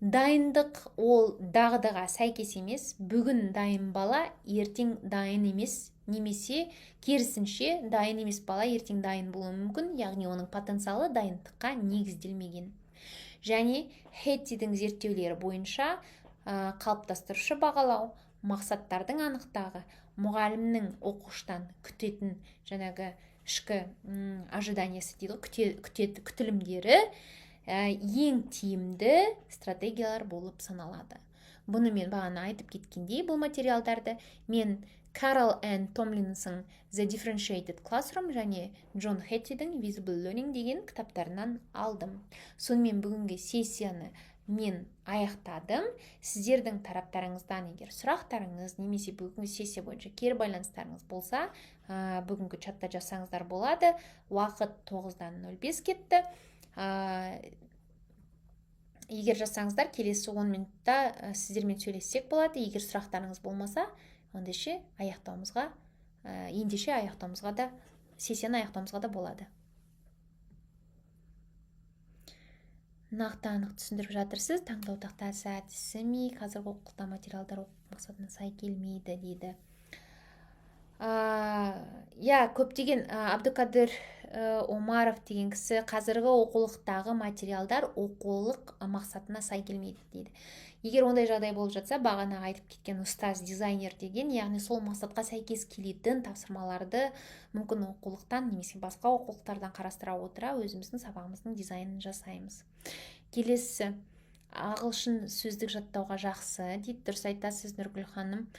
Дайындық ол дағдыға сәйкес емес, бүгін дайын бала ертең дайын емес, немесе керісінше дайын емес бала ертең дайын болуы мүмкін, яғни оның потенциалы дайындыққа негізделмеген. Және Хеттидің зерттеулері бойынша қалыптастырушы бағалау, мақсаттардың анықтағы, мұғалімнің оқушыдан күтетін жаңағы ішкі ожиданиясы дейді, күтілімдері ең тиімді стратегиялар болып саналады. Бұны мен бағана айтып кеткендей, бұл материалдарды мен Carroll and Tomlinson'ың The Differentiated Classroom және Джон Хеттидің Visible Learning деген кітаптарынан алдым. Сонымен бүгінгі сессияны мен аяқтадым. Сіздердің тараптарыңыздан егер сұрақтарыңыз немесе бүгінгі сессия бойынша кері байланыстарыңыз болса, бүгінгі чатта жазсаңыздар болады. Уақыт 9-дан 05 кетті. Егер жазсаңыздар, келесі 10 минутта сіздермен сөйлессек болады. Егер сұрақтарыңыз болмаса, ендеше аяқтауымызға да сессияны аяқтауымызға да болады. Нақты анық түсіндіріп жатырсыз, таңдау тақтасы әдісі ме, қазіргі оқытуда материалдар оқу мақсатына сай келмейді дейді. Көптеген Абдукадыр Омаров деген кісі қазіргі оқулықтағы материалдар оқулық мақсатына сай келмейді дейді. Егер ондай жағдай болып жатса, бағана айтып кеткен ұстаз дизайнер деген, яғни сол мақсатқа сәйкес келетін тапсырмаларды мүмкін оқулықтан немесе басқа оқулықтардан қарастыра отыра өзіміздің сабағымыздың дизайнын жасаймыз. Келесі, ағылшын сөздік жаттауға жақсы дейді. Дұрыс айтасыз, Нұргүл ханым.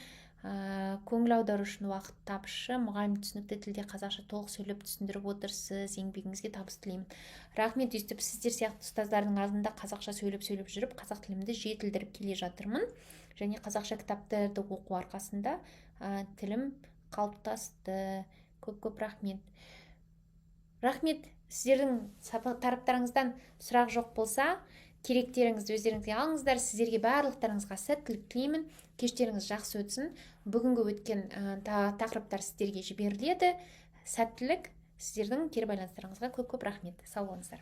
Көңіл аудару үшін уақыт тапшы, мұғалім түсінікті тілде қазақша толық сөйлеп түсіндіріп отырсыз, еңбегіңізге табыс тілеймін. Рахмет, өйстіп сіздер сияқты ұстаздардың алдында қазақша сөйлеп жүріп, қазақ тілімді жетілдіріп келе жатырмын. Және қазақша кітаптарды оқу арқасында тілім қалыптасты. Көп рахмет. Рахмет, сіздердің тараптарыңыздан сұрақ жоқ болса, керектеріңізді өздеріңізге алыңыздар. Сіздерге барлықтарыңызға сәттілік тілеймін. Кештеріңіз жақсы өтсін. Бүгінгі өткен тақырыптар сіздерге жіберіледі. Сәттілік, сіздердің кері байланыстарыңызға көп рахмет. Сау болыңыздар.